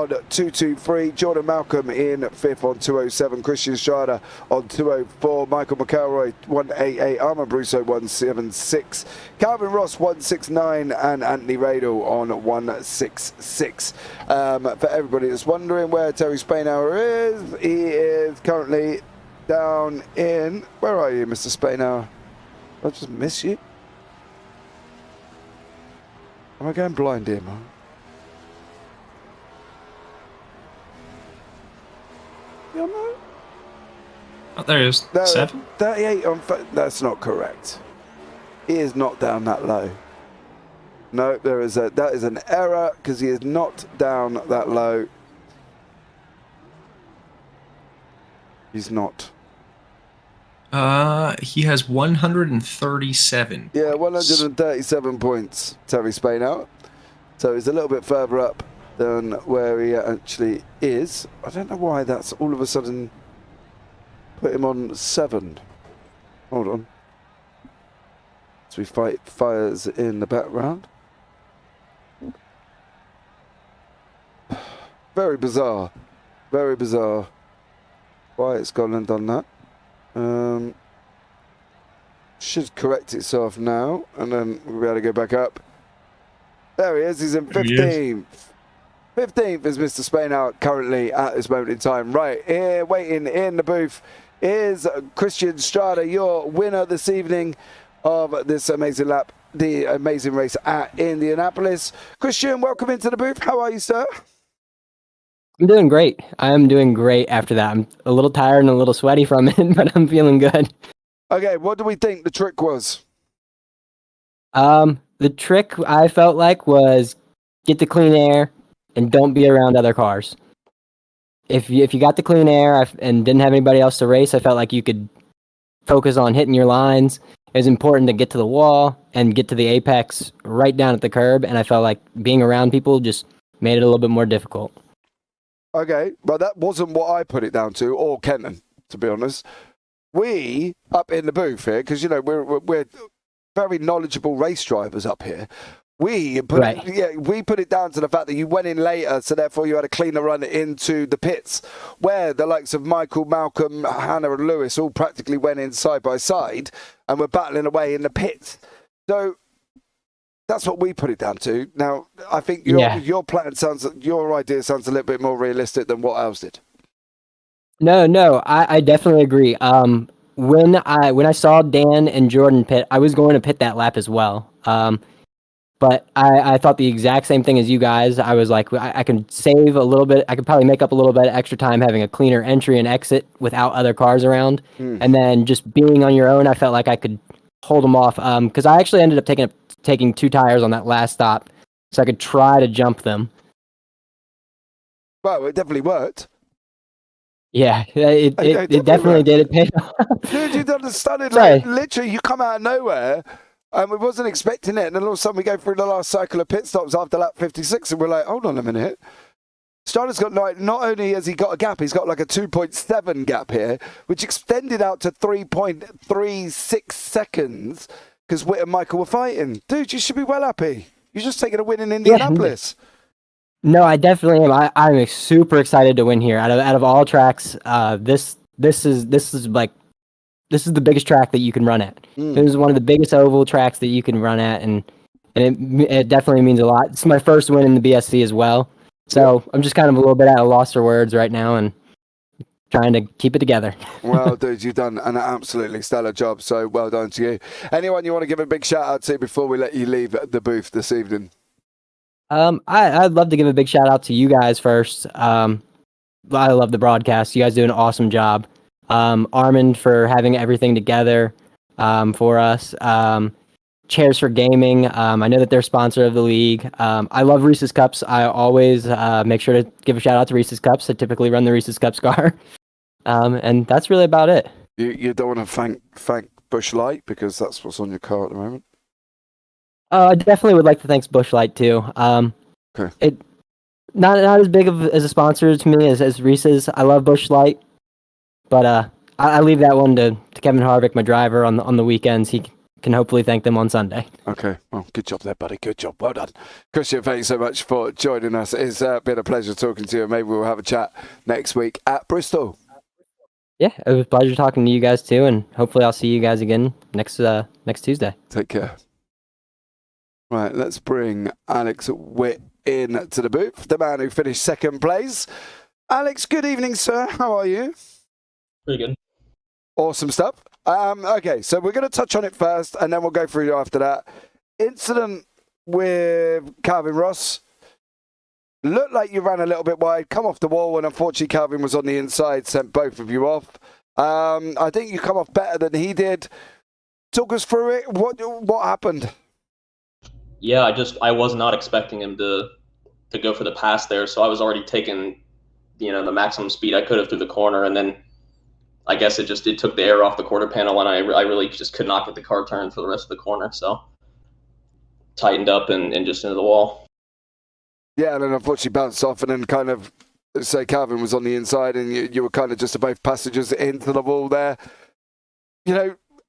223. Jordan Malcolm in fifth on 207. Christian Strada on 204. Michael McElroy 188. Armand Brousseau 176. Calvin Ross 169. And Anthony Radel on 166. For everybody that's wondering where Terry Spainhour is, he is currently down in, where are you, Mr. Spainhour? I just miss you. Am I going blind here, man? Yeah, no. Oh, there he is. 7? 38 on. That's not correct. He is not down that low. No, that is an error because he is not down that low. He's not. He has 137. Yeah, 137 points, Terry Spainhour. So he's a little bit further up than where he actually is. I don't know why that's all of a sudden put him on 7. Hold on. So we fight fires in the background. Very bizarre. Very bizarre. Why it's gone and done that. Should correct itself now, and then we'll be able to go back up. There he is. He's in 15th. 15th is Mr. Spainhour currently at this moment in time. Right here, waiting in the booth, is Christian Strada, your winner this evening of this amazing lap, the amazing race at Indianapolis. Christian, welcome into the booth. How are you, sir? I'm doing great. I'm doing great after that. I'm a little tired and a little sweaty from it, but I'm feeling good. Okay, what do we think the trick was? The trick I felt like was get the clean air and don't be around other cars. If you got the clean air and didn't have anybody else to race, I felt like you could focus on hitting your lines. It was important to get to the wall and get to the apex right down at the curb, and I felt like being around people just made it a little bit more difficult. Okay, but that wasn't what I put it down to, or Kenton, to be honest. We, up in the booth here, because, you know, we're very knowledgeable race drivers up here. We put it down to the fact that you went in later, so therefore you had a cleaner run into the pits, where the likes of Michael, Malcolm, Hannah and Lewis all practically went in side by side and were battling away in the pits. So that's what we put it down to. Now, I think your plan your idea sounds a little bit more realistic than what ours did. No, I definitely agree. When I saw Dan and Jordan pit, I was going to pit that lap as well. But I thought the exact same thing as you guys. I was like, I can save a little bit. I could probably make up a little bit of extra time having a cleaner entry and exit without other cars around. And then just being on your own, I felt like I could hold them off. Because I actually ended up taking 2 tires on that last stop, so I could try to jump them. Well, it definitely worked. Yeah, it definitely did. It paid off. Dude, you don't understand it. Like, literally, you come out of nowhere, and we wasn't expecting it, and then all of a sudden we go through the last cycle of pit stops after lap 56, and we're like, hold on a minute. Strada's got, like, not only has he got a gap, he's got like a 2.7 gap here, which extended out to 3.36 seconds because Witt and Michael were fighting. Dude, you should be well happy. You're just taking a win in Indianapolis. No, I definitely am. I'm super excited to win here. Out of all tracks, this is the biggest track that you can run at. This is one of the biggest oval tracks that you can run at, and it definitely means a lot. It's my first win in the BSC as well, so I'm just kind of a little bit at a loss for words right now, and trying to keep it together. Well, dude, you've done an absolutely stellar job, so well done to you. Anyone you want to give a big shout out to before we let you leave the booth this evening? I'd love to give a big shout out to you guys first. I love the broadcast. You guys do an awesome job. Armand for having everything together for us. Chairs for Gaming. I know that they're a sponsor of the league. I love Reese's Cups. I always make sure to give a shout out to Reese's Cups. I typically run the Reese's Cups car. And that's really about it. You don't want to thank Busch Light because that's what's on your car at the moment? I definitely would like to thank Busch Light too. Okay. It not as big as a sponsor to me as Reese's. I love Busch Light, but I leave that one to Kevin Harvick, my driver, on the weekends. He can hopefully thank them on Sunday. Okay. Well, good job there, buddy. Good job. Well done. Christian, thank you so much for joining us. It's been a pleasure talking to you. Maybe we'll have a chat next week at Bristol. Yeah, it was a pleasure talking to you guys too, and hopefully I'll see you guys again next Tuesday. Take care. Right, let's bring Alex Witt in to the booth, the man who finished second place. Alex, good evening, sir. How are you? Pretty good. Awesome stuff. Okay, so we're going to touch on it first, and then we'll go through after that. Incident with Calvin Ross. Looked like you ran a little bit wide, come off the wall, and unfortunately Calvin was on the inside, sent both of you off. I think you come off better than he did. Talk us through it. What happened? Yeah, I was not expecting him to go for the pass there, so I was already taking, the maximum speed I could have through the corner, and then I guess it took the air off the quarter panel, and I really just could not get the car turned for the rest of the corner, so tightened up and just into the wall. Yeah, and then unfortunately bounced off, and then kind of, say Calvin was on the inside, and you were kind of just both passengers into the wall there.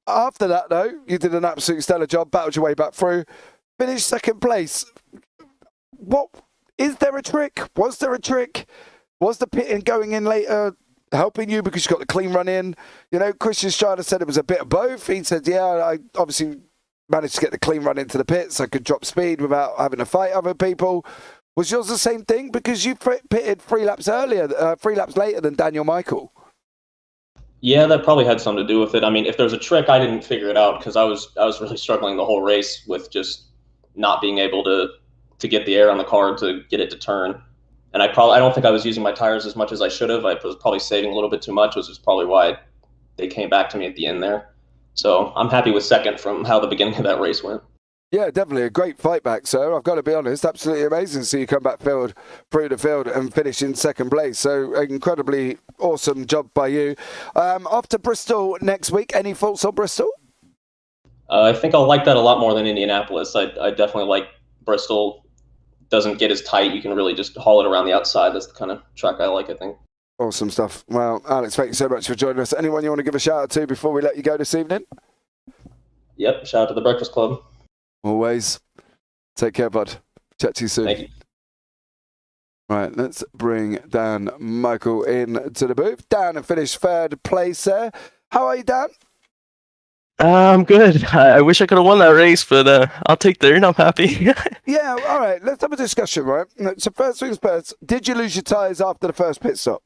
After that, though, you did an absolute stellar job, battled your way back through, finished second place. Is there a trick? Was there a trick? Was the pitting going in later helping you because you got the clean run in? Christian Strider said it was a bit of both. He said, yeah, I obviously managed to get the clean run into the pits. I could drop speed without having to fight other people. Was yours the same thing? Because you pitted 3 laps later than Daniel Michael. Yeah, that probably had something to do with it. I mean, if there's a trick, I didn't figure it out because I was really struggling the whole race with just not being able to get the air on the car to get it to turn. And I don't think I was using my tires as much as I should have. I was probably saving a little bit too much, which is probably why they came back to me at the end there. So I'm happy with second from how the beginning of that race went. Yeah, definitely a great fight back, sir. I've got to be honest, absolutely amazing to see you come back through the field and finish in second place. So incredibly awesome job by you. Off to Bristol next week. Any thoughts on Bristol? I think I'll like that a lot more than Indianapolis. I definitely like Bristol. Doesn't get as tight. You can really just haul it around the outside. That's the kind of track I like, I think. Awesome stuff. Well, Alex, thank you so much for joining us. Anyone you want to give a shout out to before we let you go this evening? Yep, shout out to the Breakfast Club. Always. Take care, bud. Chat to you soon. Thank you. Right, let's bring Dan Michael in to the booth. Dan finished third place there. How are you, Dan? I'm good. I wish I could have won that race, but I'll take third. I'm happy. Yeah, all right. Let's have a discussion, right? So first things first, did you lose your tyres after the first pit stop?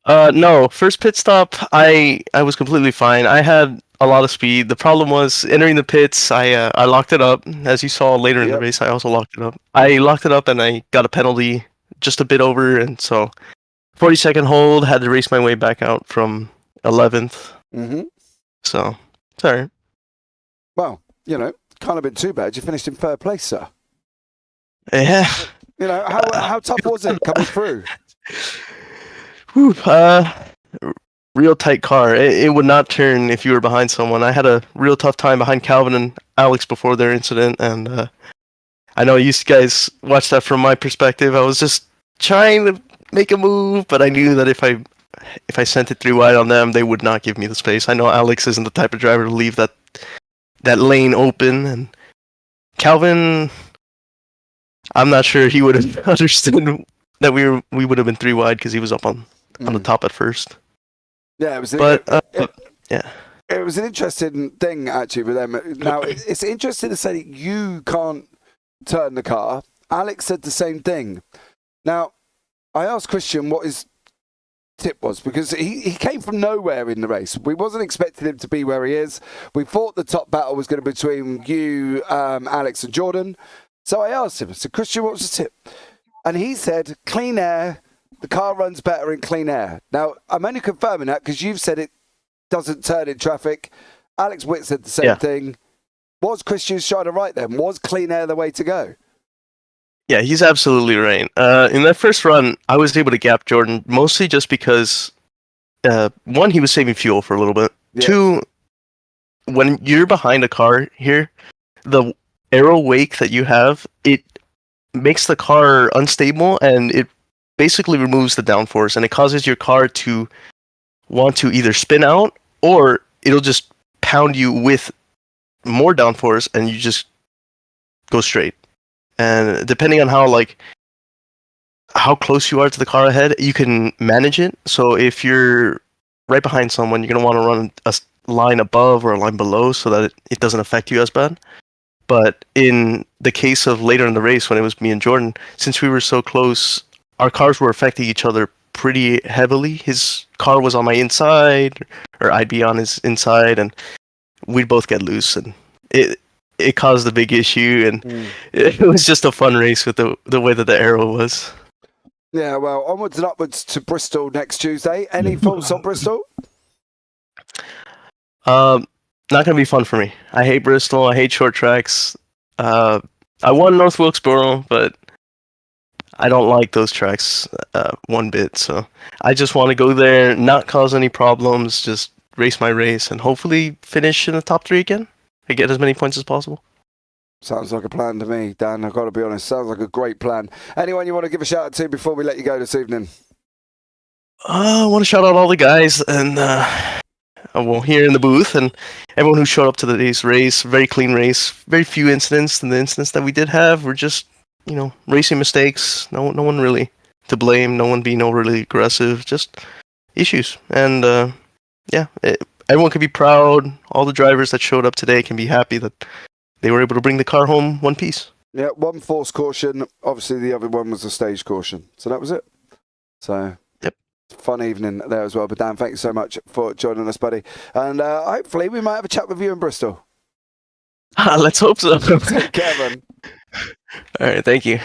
No. First pit stop, I was completely fine. I had a lot of speed. The problem was entering the pits. I locked it up. As you saw later in the race, I also locked it up. I locked it up and I got a penalty just a bit over, and so 40-second hold. Had to race my way back out from 11th. Mm-hmm. So it's all right. Well, can't have been too bad. You finished in third place, sir. Yeah. How tough was it coming through? Whew, real tight car. It would not turn if you were behind someone. I had a real tough time behind Calvin and Alex before their incident, and I know you guys watched that from my perspective. I was just trying to make a move, but I knew that if I sent it through wide on them, they would not give me the space. I know Alex isn't the type of driver to leave that lane open, and Calvin, I'm not sure he would have understood that we would have been 3 wide because he was up on the top at first. Yeah, it was. Yeah. It was an interesting thing actually with them. Now it's interesting to say that you can't turn the car. Alex said the same thing. Now I asked Christian what his tip was because he came from nowhere in the race. We wasn't expecting him to be where he is. We thought the top battle was going to be between you, Alex, and Jordan. So I asked him. I said, Christian, what was the tip? And he said, clean air. The car runs better in clean air. Now I'm only confirming that because you've said it doesn't turn in traffic. Alex Witt said the same thing. Was Christian Schreider right then? Was clean air the way to go? Yeah, he's absolutely right. In that first run, I was able to gap Jordan mostly just because, one, he was saving fuel for a little bit. Yeah. 2, when you're behind a car here, the aero wake that you have, it makes the car unstable and it basically removes the downforce and it causes your car to want to either spin out or it'll just pound you with more downforce and you just go straight. And depending on how close you are to the car ahead, you can manage it. So if you're right behind someone, you're going to want to run a line above or a line below so that it doesn't affect you as bad. But in the case of later in the race when it was me and Jordan, since we were so close, our cars were affecting each other pretty heavily. His car was on my inside, or I'd be on his inside, and we'd both get loose, and it caused a big issue, and it was just a fun race with the way that the aero was. Yeah, well, onwards and upwards to Bristol next Tuesday. Any thoughts on Bristol? Not gonna be fun for me. I hate Bristol. I hate short tracks. I won North Wilkesboro, but I don't like those tracks one bit. So I just want to go there, not cause any problems, just race my race, and hopefully finish in the top 3 again. I get as many points as possible. Sounds like a plan to me, Dan. I've got to be honest. Sounds like a great plan. Anyone you want to give a shout out to before we let you go this evening? I want to shout out all the guys and here in the booth and everyone who showed up to today's race. Very clean race. Very few incidents, and the incidents that we did have were just racing mistakes. No one really to blame. No one being overly aggressive. Just issues. And everyone can be proud. All the drivers that showed up today can be happy that they were able to bring the car home one piece. Yeah, one forced caution. Obviously, the other one was a stage caution. So that was it. So, yep. Fun evening there as well. But Dan, thank you so much for joining us, buddy. And hopefully we might have a chat with you in Bristol. Let's hope so. Kevin. All right, thank you.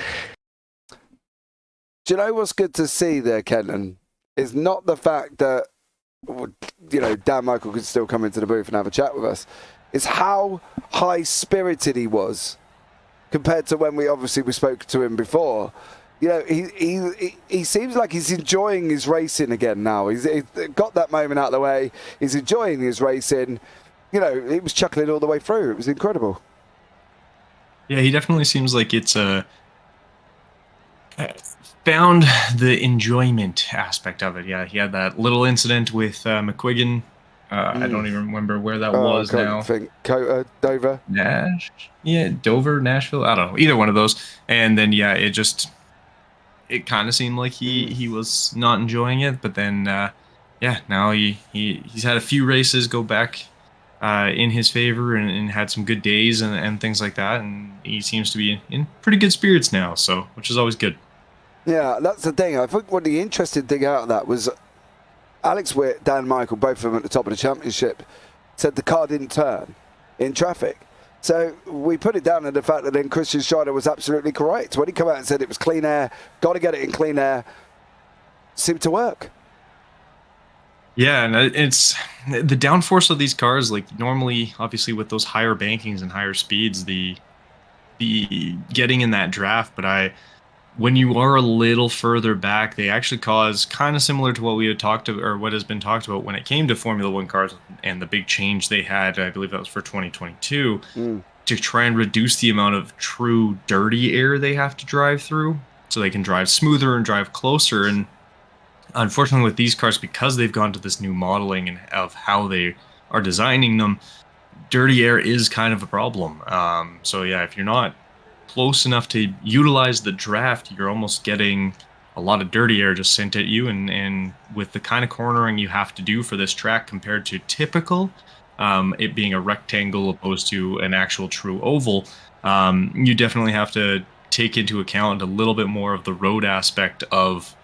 Do you know what's good to see there, Kenton? Is not the fact that Dan Michael could still come into the booth and have a chat with us. It's how high-spirited he was compared to when we spoke to him before. He seems like he's enjoying his racing again now. He's got that moment out of the way. He's enjoying his racing. He was chuckling all the way through. It was incredible. Yeah, he definitely seems like it's found the enjoyment aspect of it. Yeah, he had that little incident with McQuiggan. I don't even remember where that was now. Dover? Dover, Nashville. I don't know. Either one of those. And then, it kind of seemed like he was not enjoying it. But then, now he's had a few races go back in his favor and had some good days and things like that. And he seems to be in pretty good spirits now, which is always good. Yeah, that's the thing. I think one of the interesting thing out of that was Alex Witt, Dan Michael, both of them at the top of the championship, said the car didn't turn in traffic. So we put it down to the fact that then Christian Schreider was absolutely correct. When he came out and said it was clean air, got to get it in clean air, seemed to work. Yeah, and it's the downforce of these cars. Like normally, obviously, with those higher bankings and higher speeds, the getting in that draft. But when you are a little further back, they actually cause kind of similar to what we had talked about, or what has been talked about when it came to Formula One cars and the big change they had. I believe that was for 2022 to try and reduce the amount of true dirty air they have to drive through, so they can drive smoother and drive closer. And unfortunately, with these cars, because they've gone to this new modeling and of how they are designing them, dirty air is kind of a problem. So yeah, if you're not close enough to utilize the draft, you're almost getting a lot of dirty air just sent at you. And with the kind of cornering you have to do for this track compared to typical, it being a rectangle opposed to an actual true oval, you definitely have to take into account a little bit more of the road aspect of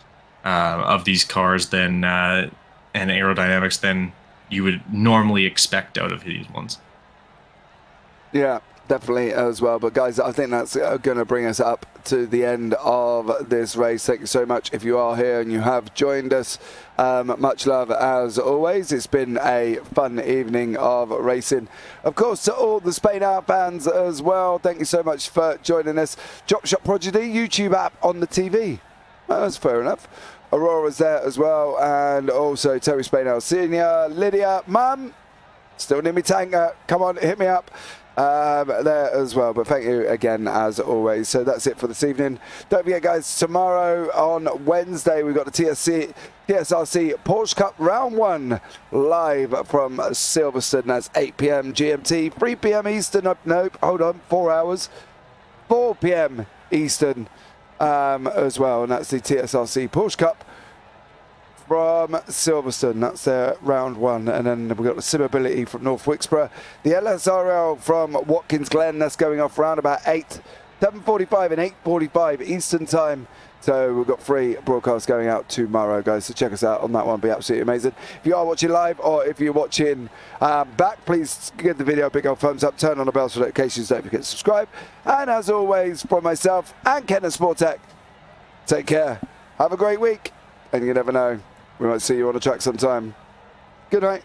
these cars than and aerodynamics than you would normally expect out of these ones. Yeah, definitely as well. But guys, I think that's going to bring us up to the end of this race. Thank you so much if you are here and you have joined us. Much love as always. It's been a fun evening of racing. Of course, to all the Spain Hour fans as well, thank you so much for joining us. Drop Shot Prodigy YouTube app on the TV. Well, that's fair enough. Aurora's there as well, and also Terry Spainhouse Senior, Lydia, Mum, still need me tanker. Come on, hit me up. There as well. But thank you again as always. So that's it for this evening. Don't forget, guys, tomorrow on Wednesday we've got the TSRC Porsche Cup Round 1 live from Silverstone. That's 8 p.m. GMT, 3 p.m. Eastern. Nope, hold on, 4 hours, 4 p.m. Eastern as well, and that's the TSRC Porsche Cup from Silverstone. That's their round 1. And then we've got the Simability from North Wilkesboro, the LSRL from Watkins Glen. That's going off around about 7:45 and 8:45 Eastern time. So we've got 3 broadcasts going out tomorrow, guys. So check us out on that one. Be absolutely amazing. If you are watching live or if you're watching back, please give the video a big old thumbs up. Turn on the bells for notifications. Don't forget to subscribe. And as always, from myself and Kenton Sportak, take care. Have a great week. And you never know, we might see you on the track sometime. Good night.